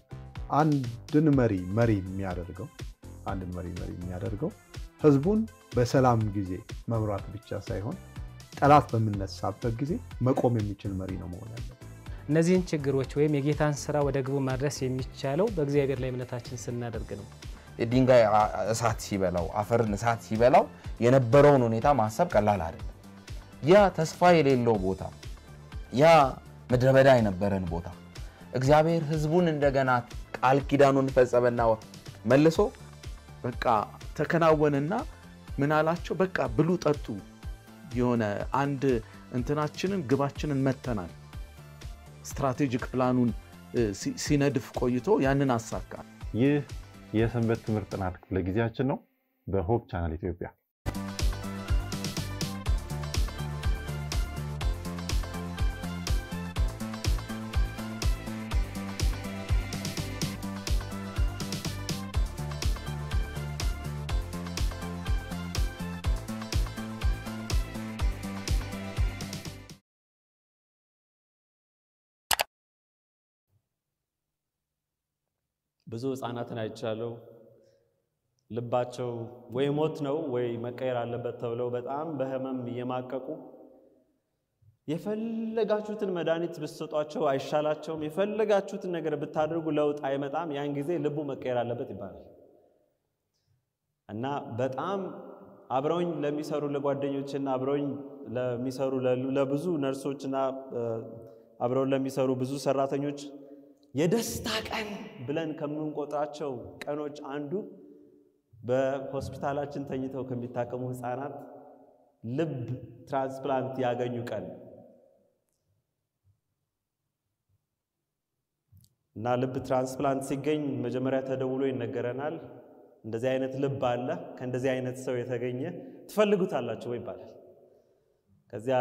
አንድን መሪ የሚያደርገው ህዝቡን በሰላም ጊዜ መምራት ብቻ ሳይሆን ጠላት በመነሳበት ጊዜ መቆም የሚችል መሪ ነው መሆን ያለበት እነዚህን ችግሮች ወይም የጌታን ሥራ ወደ ግቡ ማድረስ የሚቻለው በእግዚአብሔር ላይ እምነታችን ስናደርግ ነው የድንጋይ እሳት ሲበላው አፈርን እሳት ሲበላው የነበረውን ሁኔታ ማሰብ ቀላል አይደለም ያ ተስፋ የሌለው ቦታ ያ ምድረበዳ የነበረን ቦታ እግዚአብሔር ህዝቡን እንደገና ቃል ኪዳኑን ፈጸመና መልሶ በቃ ተከናወነና ምን አላቸው በቃ ብሉ ጠጡ የሆነ አንድ እንትናችንን ግባችንን መተናል ስትራቴጂክ ፕላኑን ሲነድፍ ቆይቶ ያንን አሳካ ይህ የሰንበት ትምህርት ጥናት ክፍለ ጊዜያችን ነው በሆፕ ቻናል ኢትዮጵያ ብዙ ህፃናትን አይቻለው ልባቸው ወይ ሞት ነው ወይ መቀየር አለበት ተብለው በጣም በህመም እየማቀቁ የፈለጋችሁትን መድኃኒት ብትሰጧቸው አይሻላቸውም የፈለጋችሁትን ነገር ብታደርጉ ለውጥ አይመጣም ያን ጊዜ ልቡ መቀየር አለበት ይባላል እና በጣም አብረውኝ ለሚሰሩ ለጓደኞችና አብረውኝ ለሚሰሩ ለብዙ ነርሶችና አብረው ለሚሰሩ ብዙ ሰራተኞች የደስታ ቀን ብለን ከምንቆጥራቸው ቀኖች አንዱ በሆስፒታላችን ተኝተው ከሚታከሙ ህፃናት ልብ ትራንስፕላንት ያገኙ ቀን እና ልብ ትራንስፕላንት ሲገኝ መጀመሪያ ተደውሎ ይነገረናል እንደዚህ አይነት ልብ አለ ከእንደዚህ አይነት ሰው የተገኘ ትፈልጉታላችሁ ወይ ይባላል ከዚያ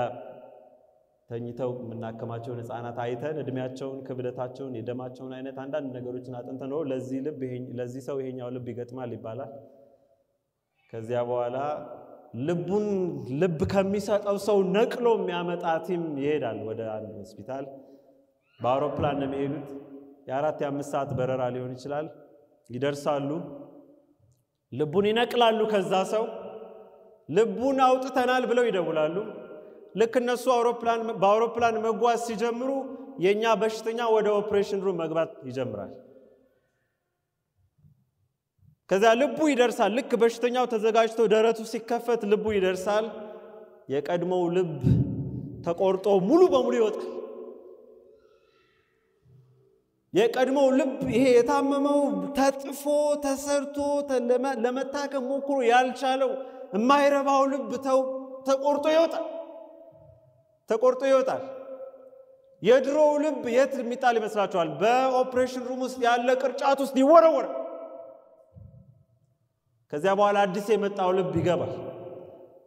ተኝተው የምናከማቸውን ህፃናት አይተን እድሜያቸውን፣ ክብደታቸውን፣ የደማቸውን አይነት አንዳንድ ነገሮችን አጥንተን ነው ለዚህ ሰው ይሄኛው ልብ ይገጥማል ይባላል። ከዚያ በኋላ ልብ ከሚሰጠው ሰው ነቅሎ የሚያመጣ ቲም ይሄዳል ወደ አንድ ሆስፒታል። በአውሮፕላን ነው የሚሄዱት። የ4-5 ሰዓት በረራ ሊሆን ይችላል። ይደርሳሉ። ልቡን ይነቅላሉ። ከዛ ሰው ልቡን አውጥተናል ብለው ይደውላሉ። ልክ እነሱ በአውሮፕላን መጓዝ ሲጀምሩ የኛ በሽተኛ ወደ ኦፕሬሽን ሩም መግባት ይጀምራል። ከዛ ልቡ ይደርሳል። ልክ በሽተኛው ተዘጋጅቶ ደረቱ ሲከፈት ልቡ ይደርሳል። የቀድሞው ልብ ተቆርጦ ሙሉ በሙሉ ይወጣል። የቀድሞው ልብ ይሄ የታመመው ተጥፎ ተሰርቶ ለመታከም ሞክሮ ያልቻለው የማይረባው ልብ ተቆርጦ ይወጣል። የድሮው ልብ የት የሚጣል ይመስላችኋል? በኦፕሬሽን ሩም ውስጥ ያለ ቅርጫት ውስጥ ይወረወራል። ከዚያ በኋላ አዲስ የመጣው ልብ ይገባል።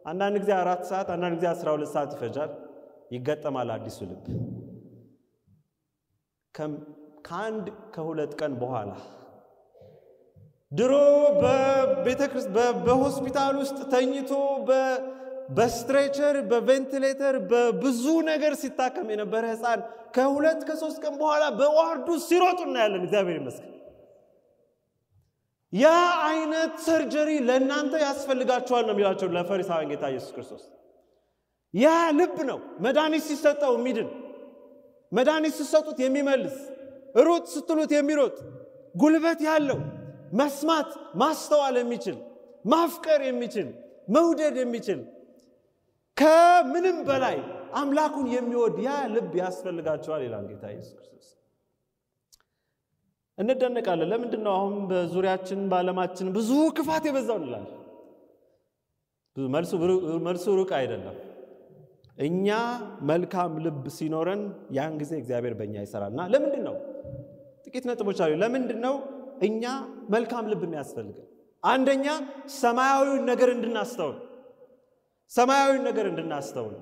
አንዳንድ ጊዜ 4 ሰዓት፣ አንዳንድ ጊዜ 12 ሰዓት ይፈጃል። ይገጠማል አዲሱ ልብ። ከ1-2 ቀን በኋላ ድሮ በሆስፒታል ውስጥ ተኝቶ በስትሬቸር በቬንቲሌተር በብዙ ነገር ሲታከም የነበረ ህፃን ከ2-3 ቀን በኋላ በዋርዱ ሲሮጡ እናያለን። እግዚአብሔር ይመስገን። ያ አይነት ሰርጀሪ ለእናንተ ያስፈልጋችኋል ነው የሚላቸው ለፈሪሳውያን ጌታ ኢየሱስ ክርስቶስ። ያ ልብ ነው መድኃኒት ሲሰጠው የሚድን፣ መድኃኒት ሲሰጡት የሚመልስ፣ ሩጥ ስትሉት የሚሮጥ፣ ጉልበት ያለው፣ መስማት ማስተዋል የሚችል፣ ማፍቀር የሚችል፣ መውደድ የሚችል፣ ከምንም በላይ አምላኩን የሚወድ ያ ልብ ያስፈልጋቸዋል ይላል ጌታ ኢየሱስ ክርስቶስ። እንደነቃለን። ለምንድን ነው አሁን በዙሪያችን በዓለማችን ብዙ ክፋት የበዛው እንላለን? መልሱ ሩቅ አይደለም። እኛ መልካም ልብ ሲኖረን ያን ጊዜ እግዚአብሔር በእኛ ይሰራልና ለምንድን ነው? ጥቂት ነጥቦች አሉ። ለምንድን ነው እኛ መልካም ልብ የሚያስፈልገን? አንደኛ ሰማያዊውን ነገር እንድናስተውል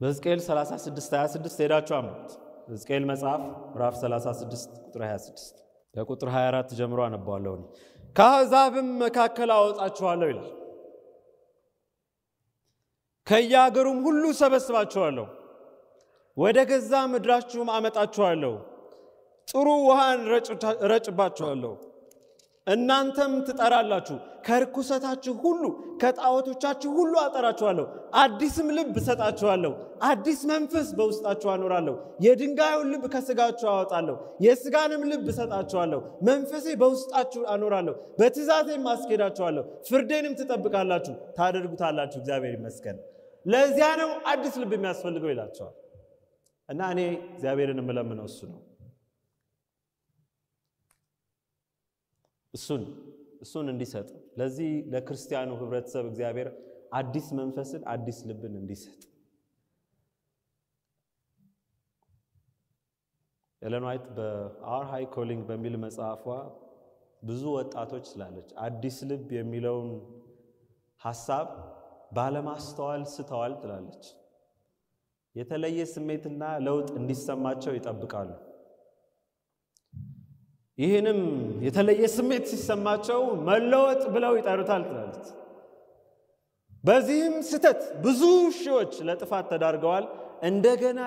በሕዝቅኤል 36:26 ሄዳችሁ አንብቡት። ሕዝቅኤል መጽሐፍ ምዕራፍ 36 ቁጥር 26 ከቁጥር 24 ጀምሮ አነባዋለሁ። ከአሕዛብም መካከል አወጣችኋለሁ ይላል። ከየአገሩም ሁሉ ሰበስባችኋለሁ፣ ወደ ገዛ ምድራችሁም አመጣችኋለሁ፣ ጥሩ ውሃን ረጭባችኋለሁ። እናንተም ትጠራላችሁ፣ ከርኩሰታችሁ ሁሉ ከጣዖቶቻችሁ ሁሉ አጠራችኋለሁ። አዲስም ልብ እሰጣችኋለሁ፣ አዲስ መንፈስ በውስጣችሁ አኖራለሁ። የድንጋዩን ልብ ከስጋችሁ አወጣለሁ፣ የስጋንም ልብ እሰጣችኋለሁ። መንፈሴ በውስጣችሁ አኖራለሁ፣ በትእዛዜም አስኬዳችኋለሁ። ፍርዴንም ትጠብቃላችሁ፣ ታደርጉታላችሁ። እግዚአብሔር ይመስገን። ለዚያ ነው አዲስ ልብ የሚያስፈልገው ይላቸዋል። እና እኔ እግዚአብሔርን የምለምነው እሱ ነው። እሱን እንዲሰጥ ለዚህ ለክርስቲያኑ ህብረተሰብ እግዚአብሔር አዲስ መንፈስን አዲስ ልብን እንዲሰጥ። ኤለን ዋይት በአወር ሃይ ኮሊንግ በሚል መጽሐፏ ብዙ ወጣቶች ስላለች አዲስ ልብ የሚለውን ሐሳብ ባለማስተዋል ስተዋል ትላለች። የተለየ ስሜትና ለውጥ እንዲሰማቸው ይጠብቃሉ። ይህንም የተለየ ስሜት ሲሰማቸው መለወጥ ብለው ይጠሩታል ትላለች። በዚህም ስተት ብዙ ሺዎች ለጥፋት ተዳርገዋል። እንደገና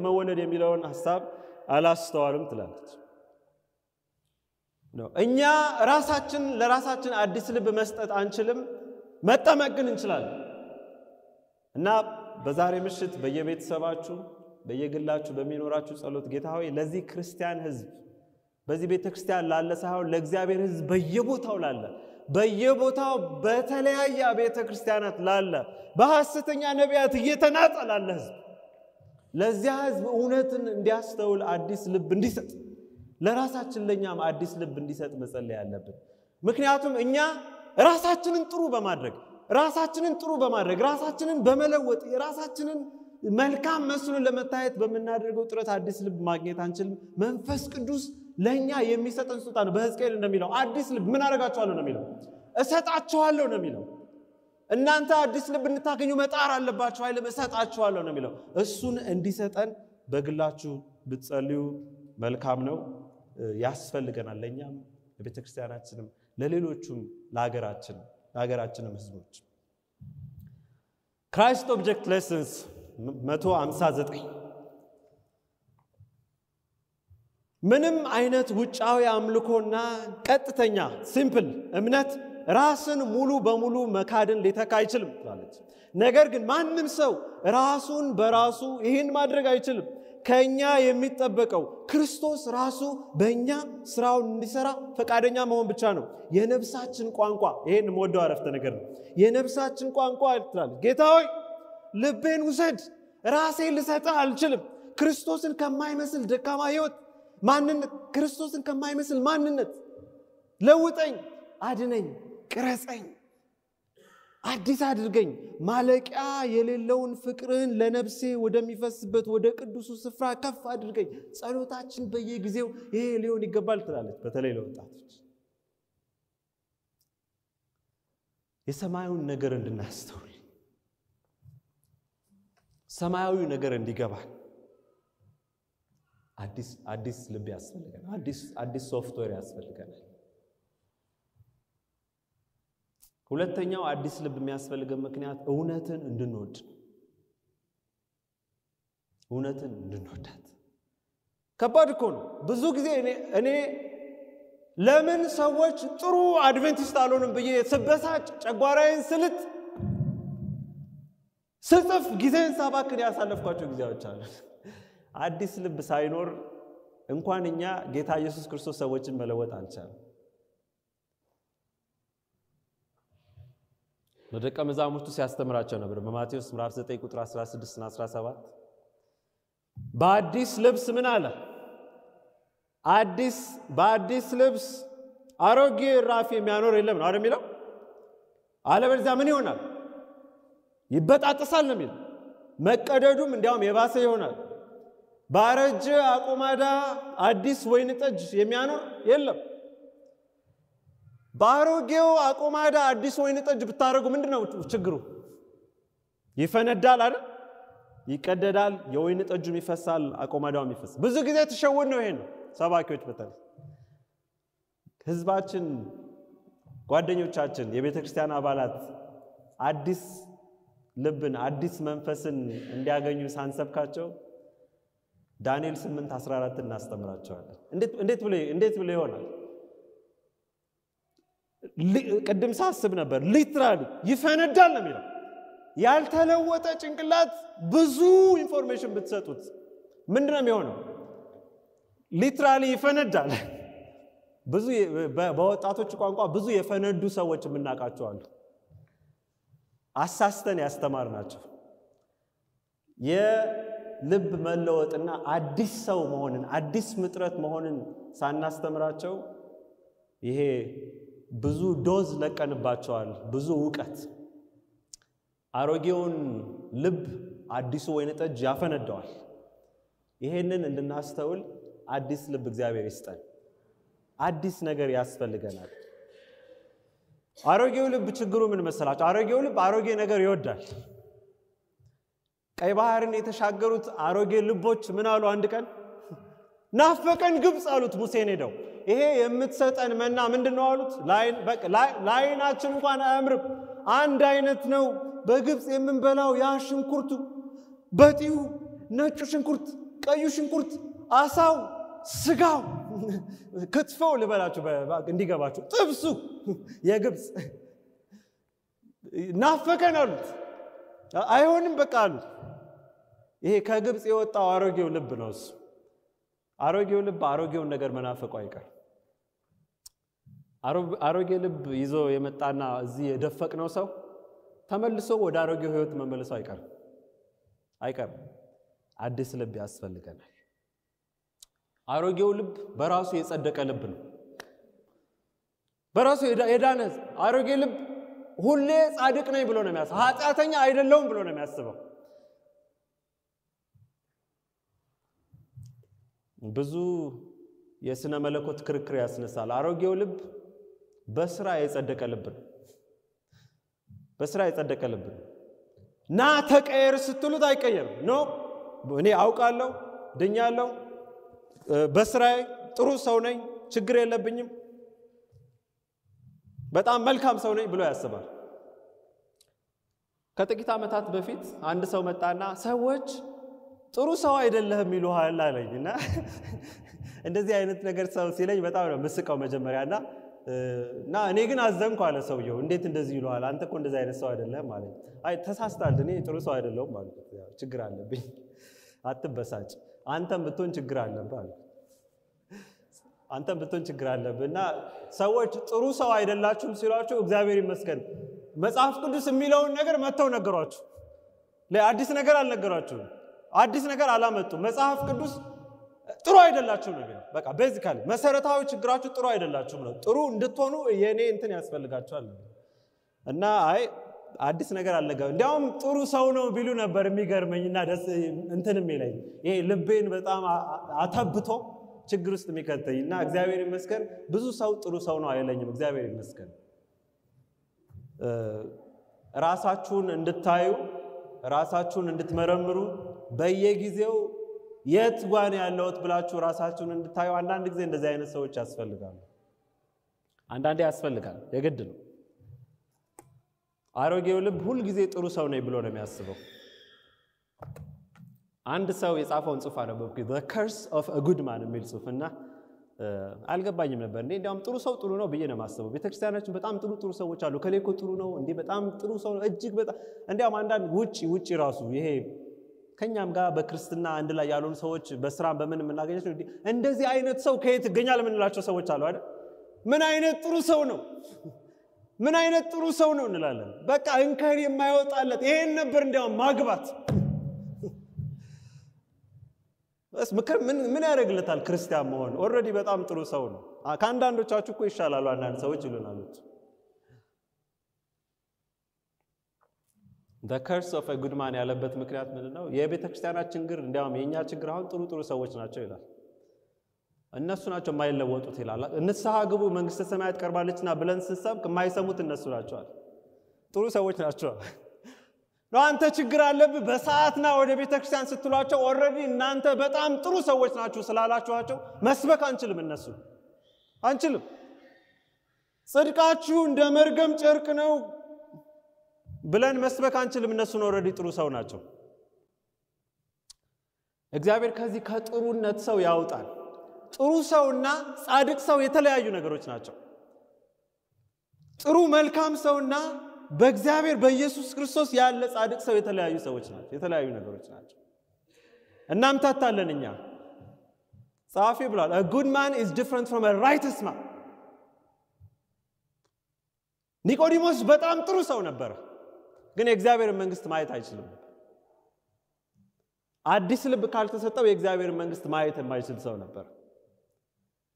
መወለድ የሚለውን ሐሳብ አላስተዋሉም ትላለች። እኛ ለራሳችን አዲስ ልብ መስጠት አንችልም፣ መጠመቅ ግን እንችላለን። እና በዛሬ ምሽት በየቤተሰባችሁ በየግላችሁ በሚኖራችሁ ጸሎት ጌታ ሆይ ለዚህ ክርስቲያን ህዝብ በዚህ ቤተክርስቲያን ላለ ሳይሆን ለእግዚአብሔር ህዝብ በየቦታው በተለያየ ቤተክርስቲያናት ላለ በሐሰተኛ ነቢያት እየተናጠ ላለ ህዝብ ለዚያ ህዝብ እውነትን እንዲያስተውል አዲስ ልብ እንዲሰጥ ለራሳችን ለኛም አዲስ ልብ እንዲሰጥ መጸለይ ያለብን። ምክንያቱም እኛ ራሳችንን ጥሩ በማድረግ ራሳችንን በመለወጥ ራሳችንን መልካም መስሎን ለመታየት በመናደርገው ጥረት አዲስ ልብ ማግኘት አንችልም። መንፈስ ቅዱስ ለኛ የሚሰጠን ስልጣን በሕዝቅኤል እንደሚለው አዲስ ልብ ምን አደርጋችኋለሁ ነው የሚለው፣ እሰጣችኋለሁ ነው የሚለው። እናንተ አዲስ ልብ እንድታገኙ መጣር አለባችሁ ኃይል እሰጣችኋለሁ ነው የሚለው። እሱን እንዲሰጠን በግላችሁ ብትጸልዩ መልካም ነው፣ ያስፈልገናል። ለኛም ለቤተክርስቲያናችንም ለሌሎቹም ለሀገራችንም ህዝቦች። ክራይስት ኦብጀክት ሌሰንስ 159 ምንም አይነት ውጫዊ አምልኮና ቀጥተኛ ሲምፕል እምነት ራስን ሙሉ በሙሉ መካድን ሊተካ አይችልም ማለት። ነገር ግን ማንም ሰው ራሱን በራሱ ይህን ማድረግ አይችልም። ከኛ የሚጠበቀው ክርስቶስ ራሱ በእኛ ስራውን እንዲሰራ ፈቃደኛ መሆን ብቻ ነው። የነፍሳችን ቋንቋ ይሄን ወደው አረፍተ ነገር ነው። የነፍሳችን ቋንቋ ይላል ጌታ ሆይ ልቤን ውሰድ፣ ራሴን ልሰጥህ አልችልም። ክርስቶስን ከማይመስል ደካማ ህይወት ማንነት፣ ክርስቶስን ከማይመስል ማንነት ለውጠኝ፣ አድነኝ፣ ቅረጸኝ፣ አዲስ አድርገኝ። ማለቂያ የሌለውን ፍቅርን ለነፍሴ ወደሚፈስበት ወደ ቅዱሱ ስፍራ ከፍ አድርገኝ። ጸሎታችን በየጊዜው ይሄ ሊሆን ይገባል ትላለች። በተለይ ለወጣቶች የሰማዩን ነገር እንድናስተውል፣ ሰማያዊ ነገር እንዲገባል አዲስ ልብ ያስፈልገናል። አዲስ ሶፍትዌር ያስፈልገናል። ሁለተኛው አዲስ ልብ የሚያስፈልገን ምክንያት እውነትን እንድንወድ፣ እውነትን እንድንወዳት። ከባድ እኮ ነው። ብዙ ጊዜ እኔ ለምን ሰዎች ጥሩ አድቬንቲስት አልሆንም ብዬ ስበሳጭ፣ ጨጓራዬን ስልጥ፣ ስጽፍ ጊዜን ሳባክን ያሳለፍኳቸው ጊዜዎች አሉ። አዲስ ልብ ሳይኖር እንኳን እኛ ጌታ ኢየሱስ ክርስቶስ ሰዎችን መለወጥ አልቻለም። ለደቀ መዛሙርቱ ሲያስተምራቸው ነበር በማቴዎስ ምዕራፍ 9 ቁጥር 16 እና 17 በአዲስ ልብስ ምን አለ? በአዲስ ልብስ አሮጌ ራፍ የሚያኖር የለም ነው አይደል የሚለው? አለበለዚያ ምን ይሆናል? ይበጣጠሳል ነው የሚለው። መቀደዱም እንዲያውም የባሰ ይሆናል። ባረጀ አቆማዳ አዲስ ወይን ጠጅ የሚያኖር የለም። ባሮጌው አቆማዳ አዲስ ወይን ጠጅ ብታረጉ ምንድነው ችግሩ? ይፈነዳል አይደል? ይቀደዳል፣ የወይን ጠጁም ይፈሳል፣ አቆማዳውም ይፈሳል። ብዙ ጊዜ ተሸወድ ነው። ይሄን ሰባኪዎች በተለይ ህዝባችን፣ ጓደኞቻችን፣ የቤተክርስቲያን አባላት አዲስ ልብን አዲስ መንፈስን እንዲያገኙ ሳንሰብካቸው ዳንኤል 8:14 እናስተምራቸዋለን። እንዴት ብሎ ይሆናል? ቅድም ሳስብ ነበር ሊትራሊ ይፈነዳል ነው የሚለው። ያልተለወጠ ጭንቅላት ብዙ ኢንፎርሜሽን ብትሰጡት ምንድነው የሚሆነው? ሊትራሊ ይፈነዳል። ብዙ በወጣቶች ቋንቋ ብዙ የፈነዱ ሰዎች የምናውቃቸው አሉ። አሳስተን ያስተማርናቸው የልብ መለወጥና አዲስ ሰው መሆንን አዲስ ፍጥረት መሆንን ሳናስተምራቸው ይሄ ብዙ ዶዝ ለቀንባቸዋል። ብዙ ዕውቀት አሮጌውን ልብ አዲሱ ወይን ጠጅ ያፈነዳዋል። ይሄንን እንድናስተውል አዲስ ልብ እግዚአብሔር ይስጠን። አዲስ ነገር ያስፈልገናል። አሮጌው ልብ ችግሩ ምን መሰላችሁ? አሮጌው ልብ አሮጌ ነገር ይወዳል። ቀይ ባህርን የተሻገሩት አሮጌ ልቦች ምን አሉ? አንድ ቀን ናፈቀን ግብፅ አሉት ሙሴን ሄደው። ይሄ የምትሰጠን መና ምንድነው አሉት? ላይናችን እንኳን አያምርም፣ አንድ አይነት ነው በግብፅ የምንበላው ያ ሽንኩርቱ፣ በጢው፣ ነጩ ሽንኩርት፣ ቀዩ ሽንኩርት፣ አሳው፣ ስጋው፣ ክትፎው ልበላችሁ እንዲገባችሁ፣ ጥብሱ የግብፅ ናፈቀን አሉት። አይሆንም በቃ አሉት። ይሄ ከግብፅ የወጣው አሮጌው ልብ ነው። እሱ አሮጌው ልብ አሮጌውን ነገር መናፈቁ አይቀር። አሮጌ ልብ ይዞ የመጣና እዚህ የደፈቅነው ሰው ተመልሶ ወደ አሮጌው ህይወት መመለሱ አይቀርም። አዲስ ልብ ያስፈልገናል። አሮጌው ልብ በራሱ የጸደቀ ልብ ነው። በራሱ የዳነ አሮጌ ልብ ሁሌ ጻድቅ ነኝ ብሎ ነው የሚያስበው። ኃጢአተኛ አይደለሁም ብሎ ነው የሚያስበው። ብዙ የስነ መለኮት ክርክር ያስነሳል። አሮጌው ልብ በስራ የጸደቀ ልብ ነው። በስራ የጸደቀ ልብ ነው። ና ተቀየር ስትሉት አይቀየርም። ኖ እኔ አውቃለሁ፣ ድኛለሁ፣ በስራዬ ጥሩ ሰው ነኝ፣ ችግር የለብኝም፣ በጣም መልካም ሰው ነኝ ብሎ ያስባል። ከጥቂት ዓመታት በፊት አንድ ሰው መጣና ሰዎች ጥሩ ሰው አይደለህም ይሉሃል አለኝና እንደዚህ አይነት ነገር ሰው ሲለኝ በጣም ነው መስቀው መጀመሪያና እና እኔ ግን አዘንኩ አለ ሰውየው። እንዴት እንደዚህ ይሉሃል? አንተ እኮ እንደዚህ አይነት ሰው አይደለህም አለኝ። አይ ተሳስተሃል፣ እኔ ጥሩ ሰው አይደለሁም ማለት ነው፣ ችግር አለብኝ፣ አትበሳጭ፣ አንተም ብትሆን ችግር አለብህ አለ። አንተም ብትሆን ችግር አለብህና ሰዎች ጥሩ ሰው አይደላችሁም ሲሏችሁ እግዚአብሔር ይመስገን መጽሐፍ ቅዱስ የሚለውን ነገር መተው ነገሯችሁ። ለአዲስ ነገር አልነገሯችሁም፣ አዲስ ነገር አላመጡም። መጽሐፍ ቅዱስ ጥሩ አይደላችሁም ነገር በቃ ቤዚካሊ መሰረታዊ ችግራችሁ ጥሩ አይደላችሁም ነው። ጥሩ እንድትሆኑ የኔ እንትን ያስፈልጋችኋል እና አይ አዲስ ነገር አልነገሩ። እንዲያውም ጥሩ ሰው ነው ቢሉ ነበር የሚገርመኝና ደስ እንትን የሚለኝ ይሄ ልቤን በጣም አተብቶ ችግር ውስጥ የሚከተኝና እግዚአብሔር ይመስገን ብዙ ሰው ጥሩ ሰው ነው አይለኝም። እግዚአብሔር ይመስገን ራሳችሁን እንድታዩ ራሳችሁን እንድትመረምሩ በየጊዜው የት ጋር ያለውት ብላችሁ ራሳችሁን እንድታዩ አንዳንድ ጊዜ እንደዚህ አይነት ሰዎች ያስፈልጋሉ። አንዳንዴ ያስፈልጋል፣ የግድ ነው። አሮጌው ልብ ሁሉ ጊዜ ጥሩ ሰው ነኝ ብሎ ነው የሚያስበው። አንድ ሰው የጻፈውን ጽሑፍ አነበብኩ The Curse of a Good Man የሚል ጽሑፍና አልገባኝም ነበር። እንዲያውም ጥሩ ሰው ጥሩ ነው ብዬ ነው የማስበው። ቤተክርስቲያናችን በጣም ጥሩ ሰዎች አሉ። ከሌኮ ጥሩ ነው እንዴ በጣም ጥሩ ሰው እጅግ በጣም እንዲያውም አንዳንድ ውጪ ራሱ ይሄ ከኛም ጋር በክርስትና አንድ ላይ ያሉን ሰዎች በስራም በምን እናገኛቸው እንደዚህ አይነት ሰው ከየት ይገኛል የምንላቸው ሰዎች አሉ አይደል? ምን አይነት ጥሩ ሰው ነው፣ ምን አይነት ጥሩ ሰው ነው እንላለን። በቃ እንከን የማይወጣለት ይሄን ነበር እንዲያውም ማግባት። በስ ምን ያደርግለታል ክርስቲያን መሆን? ኦልሬዲ በጣም ጥሩ ሰው ነው። ከአንዳንዶቻችሁ እኮ ይሻላሉ አንዳንድ ሰዎች ይሉናል። The curse of a good man ያለበት ምክንያት ምንድነው? የቤተክርስቲያናችን ችግር እንዲያውም የኛ ችግር አሁን ጥሩ ሰዎች ናቸው ይላል። እነሱ ናቸው የማይለወጡት ይላል። ንስሐ ግቡ መንግስተ ሰማያት ቀርባለችና ብለን ስንሰብክ የማይሰሙት እነሱ ናቸው። ጥሩ ሰዎች ናቸው። ነው አንተ ችግር አለብህ በሰዓትና ወደ ቤተክርስቲያን ስትሏቸው ኦልሬዲ እናንተ በጣም ጥሩ ሰዎች ናችሁ ስላላችኋቸው መስበክ አንችልም፣ እነሱ አንችልም። ጽድቃችሁ እንደ መርገም ጨርቅ ነው ብለን መስበክ አንችልም፣ እነሱን ኦልሬዲ ጥሩ ሰው ናቸው። እግዚአብሔር ከዚህ ከጥሩነት ሰው ያውጣል። ጥሩ ሰውና ጻድቅ ሰው የተለያዩ ነገሮች ናቸው። ጥሩ መልካም ሰውና በእግዚአብሔር በኢየሱስ ክርስቶስ ያለ ጻድቅ ሰው የተለያዩ ሰዎች ናቸው፣ የተለያዩ ነገሮች ናቸው። እናምታታለን እኛ። ጻፊ ብሏል a good man is different from a righteous man። ኒቆዲሞስ በጣም ጥሩ ሰው ነበር፣ ግን የእግዚአብሔር መንግስት ማየት አይችልም። አዲስ ልብ ካልተሰጠው የእግዚአብሔር መንግስት ማየት የማይችል ሰው ነበር።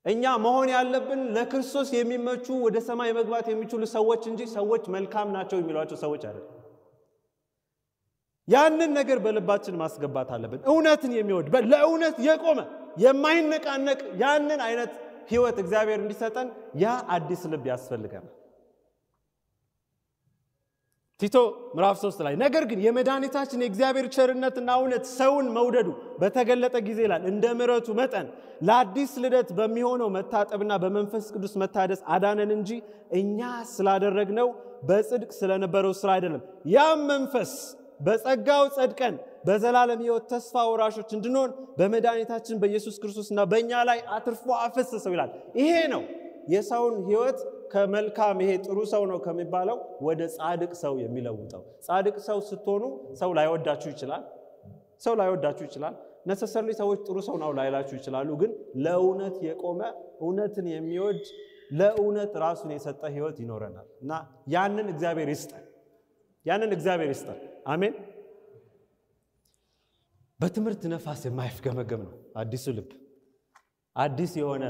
እኛ መሆን ያለብን ለክርስቶስ የሚመቹ ወደ ሰማይ መግባት የሚችሉ ሰዎች እንጂ ሰዎች መልካም ናቸው የሚሏቸው ሰዎች አይደለም። ያንን ነገር በልባችን ማስገባት አለብን። እውነትን የሚወድ ለእውነት የቆመ የማይነቃነቅ ያንን አይነት ህይወት እግዚአብሔር እንዲሰጠን ያ አዲስ ልብ ያስፈልገናል። ቲቶ ምዕራፍ 3 ላይ ነገር ግን የመድኃኒታችን የእግዚአብሔር ቸርነትና እውነት ሰውን መውደዱ በተገለጠ ጊዜ ይላል እንደ ምሕረቱ መጠን ለአዲስ ልደት በሚሆነው መታጠብና በመንፈስ ቅዱስ መታደስ አዳነን እንጂ እኛ ስላደረግነው በጽድቅ ስለነበረው ስራ አይደለም። ያም መንፈስ በጸጋው ጸድቀን በዘላለም ሕይወት ተስፋ ወራሾች እንድንሆን በመድኃኒታችን በኢየሱስ ክርስቶስና በእኛ ላይ አትርፎ አፈሰሰው ይላል። ይሄ ነው የሰውን ሕይወት ከመልካም ይሄ ጥሩ ሰው ነው ከሚባለው ወደ ጻድቅ ሰው የሚለውጠው። ጻድቅ ሰው ስትሆኑ ሰው ላይወዳችሁ ይችላል። necessarily ሰዎች ጥሩ ሰው ነው ላይላችሁ ይችላሉ፣ ግን ለእውነት የቆመ እውነትን የሚወድ ለእውነት ራሱን የሰጠ ህይወት ይኖረናል እና ያንን እግዚአብሔር ይስጠን። አሜን። በትምህርት ነፋስ የማይፍገመገም ነው አዲሱ ልብ። አዲስ የሆነ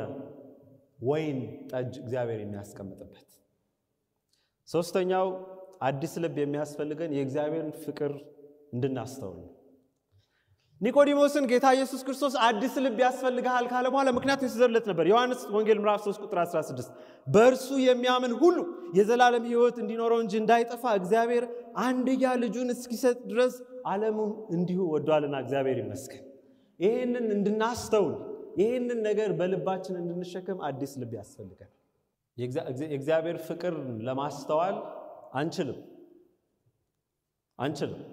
ወይን ጠጅ እግዚአብሔር የሚያስቀምጥበት። ሶስተኛው አዲስ ልብ የሚያስፈልገን የእግዚአብሔርን ፍቅር እንድናስተውል ነው። ኒቆዲሞስን ጌታ ኢየሱስ ክርስቶስ አዲስ ልብ ያስፈልጋል ካለ በኋላ ምክንያቱም ሲዘርለት ነበር። ዮሐንስ ወንጌል ምዕራፍ 3 ቁጥር 16 በእርሱ የሚያምን ሁሉ የዘላለም ሕይወት እንዲኖረው እንጂ እንዳይጠፋ እግዚአብሔር አንድያ ልጁን እስኪሰጥ ድረስ ዓለሙን እንዲሁ ወዷልና እግዚአብሔር ይመስገን። ይሄንን እንድናስተውል ይሄንን ነገር በልባችን እንድንሸከም አዲስ ልብ ያስፈልጋል። የእግዚአብሔር ፍቅር ለማስተዋል አንችልም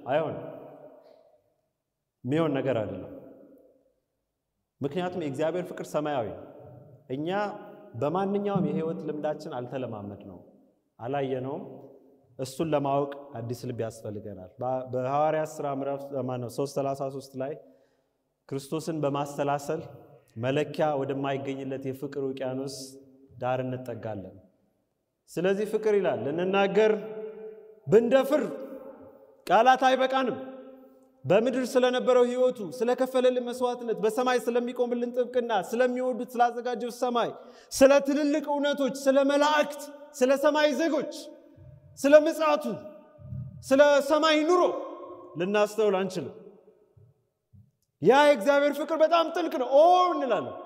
አይሆንም የሚሆን ነገር አይደለም። ምክንያቱም የእግዚአብሔር ፍቅር ሰማያዊ ነው። እኛ በማንኛውም የህይወት ልምዳችን አልተለማመድነውም፣ አላየነውም። እሱን ለማወቅ አዲስ ልብ ያስፈልገናል። በሐዋርያት ሥራ ምዕራፍ 3:33 ላይ ክርስቶስን በማስተላሰል መለኪያ ወደማይገኝለት የፍቅር ውቅያኖስ ዳር እንጠጋለን። ስለዚህ ፍቅር ይላል ልንናገር ብንደፍር ቃላት አይበቃንም። በምድር ስለነበረው ህይወቱ ስለከፈለልን መስዋዕትነት በሰማይ ስለሚቆምልን ጥብቅና ስለሚወዱት ስላዘጋጀው ሰማይ ስለ ትልልቅ እውነቶች ስለ መላእክት ስለ ሰማይ ዜጎች ስለ ምጽአቱ ስለ ሰማይ ኑሮ ልናስተውል አንችልም። ያ የእግዚአብሔር ፍቅር በጣም ጥልቅ ነው እንላለን።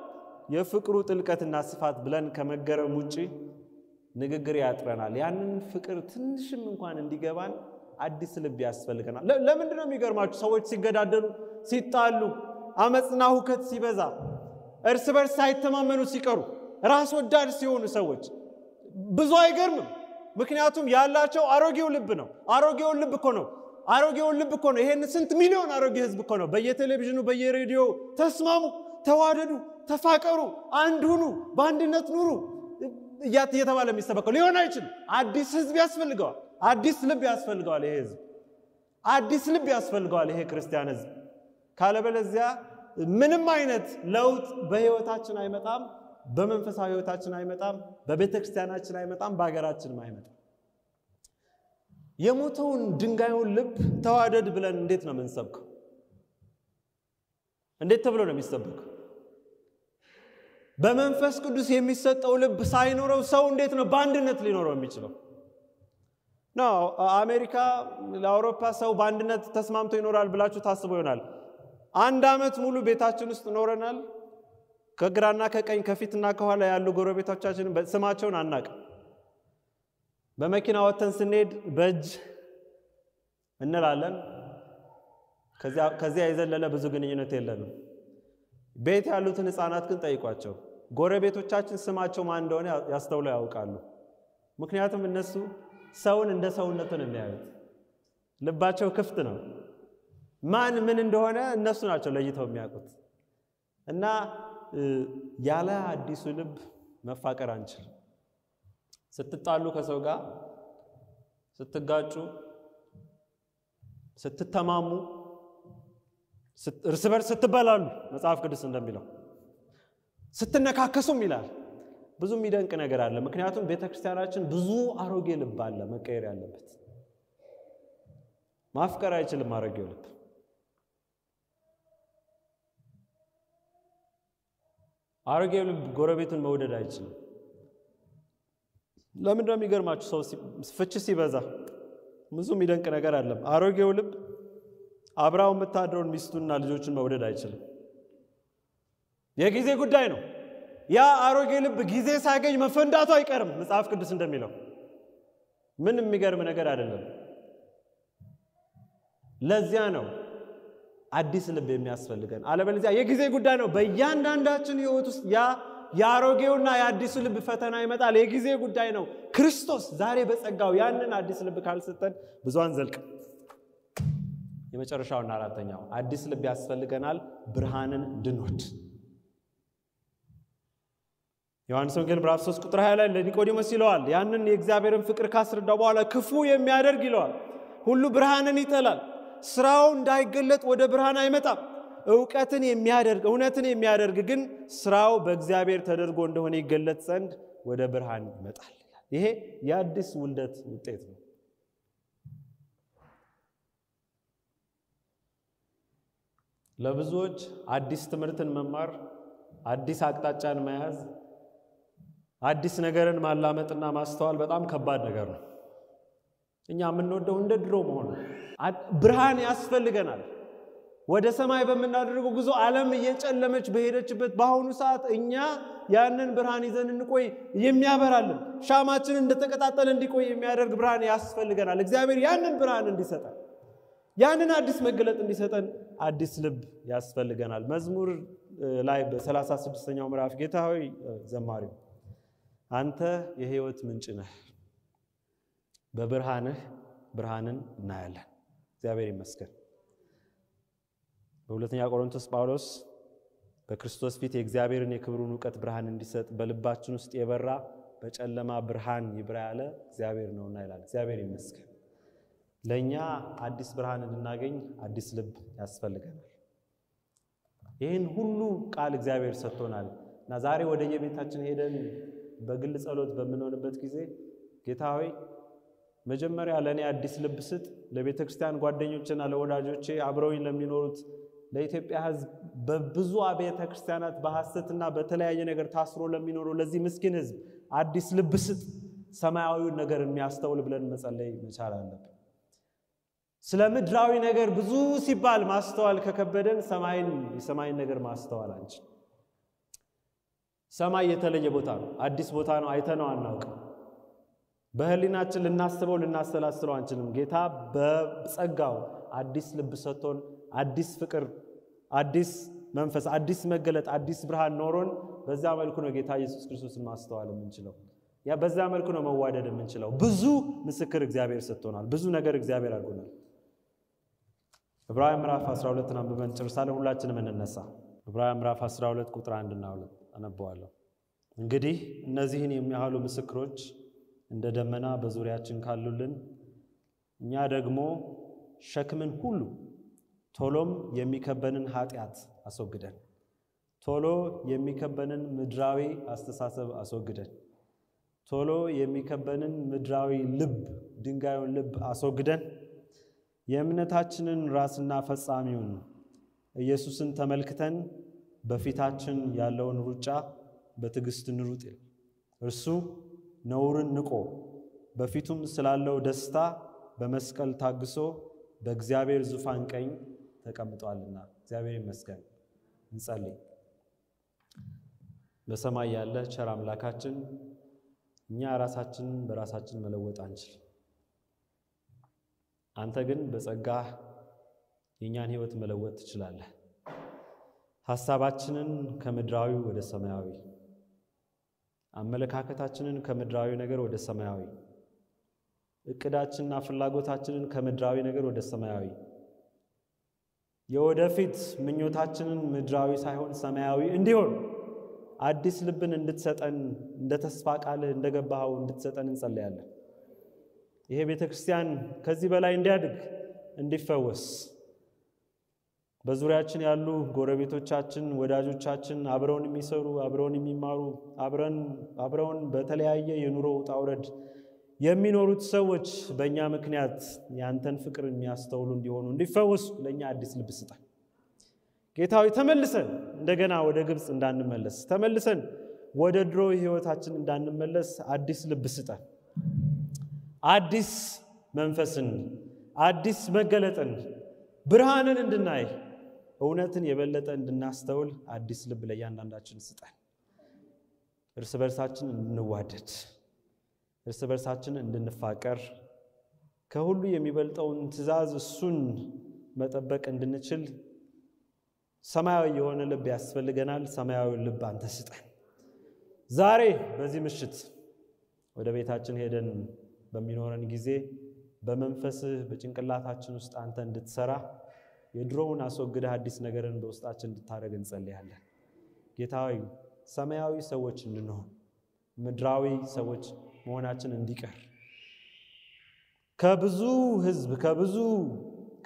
የፍቅሩ ጥልቀትና ስፋት ብለን ከመገረም ውጪ ንግግር ያጥረናል። ያንን ፍቅር ትንሽም እንኳን እንዲገባን አዲስ ልብ ያስፈልገናል። ለምንድን ነው የሚገርማችሁ? ሰዎች ሲገዳደሉ ሲጣሉ አመጽና ሁከት ሲበዛ እርስ በርስ ሳይተማመኑ ሲቀሩ ራስ ወዳድ ሲሆኑ ሰዎች ብዙ አይገርምም። ምክንያቱም ያላቸው አሮጌው ልብ ነው። አሮጌው ልብ እኮ ነው። ይሄን ስንት ሚሊዮን አሮጌ ህዝብ እኮ ነው በየቴሌቪዥኑ በየሬዲዮ ተስማሙ፣ ተዋደዱ፣ ተፋቀሩ፣ አንድ ሁኑ፣ በአንድነት ኑሩ እየተባለ የሚሰበከው ሊሆን አይችልም። አዲስ ህዝብ ያስፈልገዋል። አዲስ ልብ ያስፈልገዋል። ይሄ ህዝብ አዲስ ልብ ያስፈልገዋል። ይሄ ክርስቲያን ህዝብ ካለበለዚያ ምንም አይነት ለውጥ በህይወታችን አይመጣም፣ በመንፈሳዊ ህይወታችን አይመጣም፣ በቤተክርስቲያናችን አይመጣም፣ በአገራችንም አይመጣም። የሞተውን ድንጋዩን ልብ ተዋደድ ብለን እንዴት ነው የምንሰብከው? እንዴት ተብሎ ነው የሚሰበከው? በመንፈስ ቅዱስ የሚሰጠው ልብ ሳይኖረው ሰው እንዴት ነው በአንድነት ሊኖረው የሚችለው? ነው አሜሪካ ለአውሮፓ ሰው በአንድነት ተስማምቶ ይኖራል ብላችሁ ታስቦ ይሆናል። አንድ አመት ሙሉ ቤታችን ውስጥ ኖረናል። ከግራና ከቀኝ ከፊትና ከኋላ ያሉ ጎረቤቶቻችን ስማቸውን አናውቅም። በመኪና ወተን ስንሄድ በእጅ እንላለን። ከዚያ የዘለለ ብዙ ግንኙነት የለንም። ቤት ያሉትን ህፃናት ግን ጠይቋቸው፣ ጎረቤቶቻችን ስማቸው ማን እንደሆነ ያስተውሉ ያውቃሉ። ምክንያቱም እነሱ ሰውን እንደ ሰውነቱ ነው የሚያዩት። ልባቸው ክፍት ነው። ማን ምን እንደሆነ እነሱ ናቸው ለይተው የሚያውቁት። እና ያለ አዲሱ ልብ መፋቀር አንችልም። ስትጣሉ ከሰው ጋር ስትጋጩ ስትተማሙ እርስ በርስ ስትበላሉ መጽሐፍ ቅዱስ እንደሚለው ስትነካከሱም ይላል። ብዙ የሚደንቅ ነገር አለ። ምክንያቱም ቤተክርስቲያናችን ብዙ አሮጌ ልብ አለ መቀየር ያለበት። ማፍቀር አይችልም አሮጌው ልብ። አሮጌው ልብ ጎረቤቱን መውደድ አይችልም። ለምን ነው የሚገርማችሁ? ሰው ፍቺ ሲበዛ ብዙ የሚደንቅ ነገር አለ። አሮጌው ልብ አብራው የምታድረውን ሚስቱና ልጆችን መውደድ አይችልም። የጊዜ ጉዳይ ነው። ያ አሮጌ ልብ ጊዜ ሳይገኝ መፈንዳቱ አይቀርም መጽሐፍ ቅዱስ እንደሚለው። ምን የሚገርም ነገር አይደለም። ለዚያ ነው አዲስ ልብ የሚያስፈልገን። አለበለዚያ የጊዜ ጉዳይ ነው። በእያንዳንዳችን ህይወት ውስጥ ያሮጌውና የአዲሱ ልብ ፈተና ይመጣል። የጊዜ ጉዳይ ነው። ክርስቶስ ዛሬ በጸጋው ያንን አዲስ ልብ ካልሰጠን ብዙ አንዘልቅም። የመጨረሻውና አራተኛው አዲስ ልብ ያስፈልገናል ብርሃንን እንድንወድ። ዮሐንስ ወንጌል ምዕራፍ 3 ቁጥር 20 ላይ ለኒቆዲሞስ ይለዋል፣ ያንን የእግዚአብሔርን ፍቅር ካስረዳው በኋላ ክፉ የሚያደርግ ይለዋል ሁሉ ብርሃንን ይጠላል፣ ስራው እንዳይገለጥ ወደ ብርሃን አይመጣም። እውነትን የሚያደርግ ግን ስራው በእግዚአብሔር ተደርጎ እንደሆነ ይገለጥ ዘንድ ወደ ብርሃን ይመጣል። ይሄ የአዲስ ውልደት ውጤት ነው። ለብዙዎች አዲስ ትምህርትን መማር፣ አዲስ አቅጣጫን መያዝ፣ አዲስ ነገርን ማላመጥና ማስተዋል በጣም ከባድ ነገር ነው። እኛ የምንወደው እንደ ድሮ መሆን። ብርሃን ያስፈልገናል። ወደ ሰማይ በመናደርገው ጉዞ ዓለም እየጨለመች በሄደችበት በአሁኑ ሰዓት እኛ ያንን ብርሃን ይዘን እንቆይ የሚያበራልን ሻማችን እንደተቀጣጠለ እንዲቆይ የሚያደርግ ብርሃን ያስፈልገናል። እግዚአብሔር ያንን ብርሃን እንዲሰጠን ያንን አዲስ መገለጥ እንዲሰጠን አዲስ ልብ ያስፈልገናል። መዝሙር ላይ በ36ኛው ምዕራፍ ጌታ ሆይ ዘማሪው አንተ የሕይወት ምንጭ ነህ፣ በብርሃንህ ብርሃንን እናያለን። እግዚአብሔር ይመስገን። በሁለተኛ ቆሮንቶስ ጳውሎስ በክርስቶስ ፊት የእግዚአብሔርን የክብሩን ዕውቀት ብርሃን እንዲሰጥ በልባችን ውስጥ የበራ በጨለማ ብርሃን ይብራ ያለ እግዚአብሔር ነውና ይላል። እግዚአብሔር ይመስገን። ለኛ አዲስ ብርሃን እንድናገኝ አዲስ ልብ ያስፈልገናል። ይህን ሁሉ ቃል እግዚአብሔር ሰጥቶናል እና ዛሬ ወደ የቤታችን ሄደን በግል ጸሎት በምንሆንበት ጊዜ ጌታ ሆይ መጀመሪያ ለኔ አዲስ ልብ ስጥ፣ ለቤተ ክርስቲያን ጓደኞቼና ለወዳጆቼ አብረውኝ ለሚኖሩት ለኢትዮጵያ ሕዝብ በብዙ አብያተ ክርስቲያናት በሐሰትና በተለያየ ነገር ታስሮ ለሚኖሩ ለዚህ ምስኪን ሕዝብ አዲስ ልብ ስጥ፣ ሰማያዊውን ነገር የሚያስተውል ብለን መጸለይ መቻል አለብን። ስለ ምድራዊ ነገር ብዙ ሲባል ማስተዋል ከከበደን የሰማይን ነገር ማስተዋል አንችል። ሰማይ የተለየ ቦታ ነው፣ አዲስ ቦታ ነው፣ አይተነው አናውቅም። በህሊናችን ልናስበው ልናሰላስለው አንችልም። ጌታ በጸጋው አዲስ ልብ ሰጥቶን አዲስ ፍቅር፣ አዲስ መንፈስ፣ አዲስ መገለጥ፣ አዲስ ብርሃን ኖሮን በዛ መልኩ ነው ጌታ ኢየሱስ ክርስቶስን ማስተዋል የምንችለው። ያ በዛ መልኩ ነው መዋደድ የምንችለው። ብዙ ምስክር እግዚአብሔር ሰጥቶናል፣ ብዙ ነገር እግዚአብሔር አድርጎናል። ዕብራውያን ምዕራፍ 12 አንብበን ጨርሳለን። ሁላችንም እንነሳ። ዕብራውያን ምዕራፍ 12 ቁጥር 1 እና 2 አነባዋለሁ። እንግዲህ እነዚህን የሚያህሉ ምስክሮች እንደ ደመና በዙሪያችን ካሉልን እኛ ደግሞ ሸክምን ሁሉ ቶሎም የሚከበንን ኃጢአት አስወግደን፣ ቶሎ የሚከበንን ምድራዊ አስተሳሰብ አስወግደን፣ ቶሎ የሚከበንን ምድራዊ ልብ ድንጋዩን ልብ አስወግደን የእምነታችንን ራስና ፈጻሚውን ኢየሱስን ተመልክተን በፊታችን ያለውን ሩጫ በትዕግስት እንሩጥ። እርሱ ነውርን ንቆ በፊቱም ስላለው ደስታ በመስቀል ታግሶ በእግዚአብሔር ዙፋን ቀኝ ተቀምጧልና። እግዚአብሔር ይመስገን። እንጸልይ። በሰማይ ያለ ቸር አምላካችን እኛ ራሳችንን በራሳችን መለወጥ አንችል። አንተ ግን በጸጋህ የኛን ሕይወት መለወጥ ትችላለህ። ሐሳባችንን ከምድራዊ ወደ ሰማያዊ፣ አመለካከታችንን ከምድራዊ ነገር ወደ ሰማያዊ፣ እቅዳችንና ፍላጎታችንን ከምድራዊ ነገር ወደ ሰማያዊ፣ የወደፊት ምኞታችንን ምድራዊ ሳይሆን ሰማያዊ እንዲሆን አዲስ ልብን እንድትሰጠን እንደ ተስፋ ቃልህ እንደገባኸው እንድትሰጠን እንጸልያለን። ይሄ ቤተክርስቲያን ከዚህ በላይ እንዲያድግ እንዲፈወስ በዙሪያችን ያሉ ጎረቤቶቻችን፣ ወዳጆቻችን፣ አብረውን የሚሰሩ አብረውን የሚማሩ አብረውን በተለያየ የኑሮ ውጣ ውረድ የሚኖሩት ሰዎች በእኛ ምክንያት ያንተን ፍቅር የሚያስተውሉ እንዲሆኑ እንዲፈወሱ ለእኛ አዲስ ልብ ስጠን። ጌታዊ ተመልሰን እንደገና ወደ ግብፅ እንዳንመለስ፣ ተመልሰን ወደ ድሮ ሕይወታችን እንዳንመለስ አዲስ ልብ ስጠን። አዲስ መንፈስን፣ አዲስ መገለጥን፣ ብርሃንን እንድናይ እውነትን የበለጠ እንድናስተውል አዲስ ልብ ለእያንዳንዳችን ስጠን። እርስ በርሳችን እንድንዋደድ፣ እርስ በርሳችን እንድንፋቀር፣ ከሁሉ የሚበልጠውን ትእዛዝ እሱን መጠበቅ እንድንችል ሰማያዊ የሆነ ልብ ያስፈልገናል። ሰማያዊ ልብ አንተ ስጠን። ዛሬ በዚህ ምሽት ወደ ቤታችን ሄደን በሚኖረን ጊዜ በመንፈስህ በጭንቅላታችን ውስጥ አንተ እንድትሰራ የድሮውን አስወግደህ አዲስ ነገርን በውስጣችን እንድታደርግ እንጸልያለን። ጌታ ሆይ ሰማያዊ ሰዎች እንድንሆን ምድራዊ ሰዎች መሆናችን እንዲቀር ከብዙ ሕዝብ ከብዙ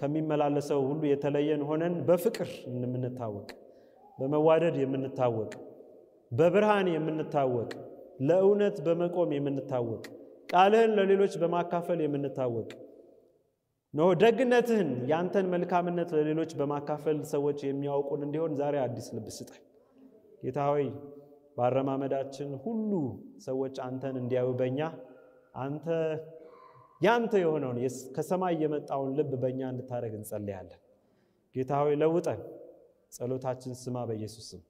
ከሚመላለሰው ሁሉ የተለየን ሆነን በፍቅር የምንታወቅ፣ በመዋደድ የምንታወቅ፣ በብርሃን የምንታወቅ፣ ለእውነት በመቆም የምንታወቅ፣ ቃልህን ለሌሎች በማካፈል የምንታወቅ ነው። ደግነትህን ያንተን መልካምነት ለሌሎች በማካፈል ሰዎች የሚያውቁን እንዲሆን ዛሬ አዲስ ልብ ስጠን። ጌታ ሆይ ባረማመዳችን ሁሉ ሰዎች አንተን እንዲያዩ በእኛ አንተ ያንተ የሆነውን ከሰማይ የመጣውን ልብ በእኛ እንድታደርግ እንጸልያለን። ጌታ ሆይ ለውጠን፣ ጸሎታችን ስማ በኢየሱስ ስም።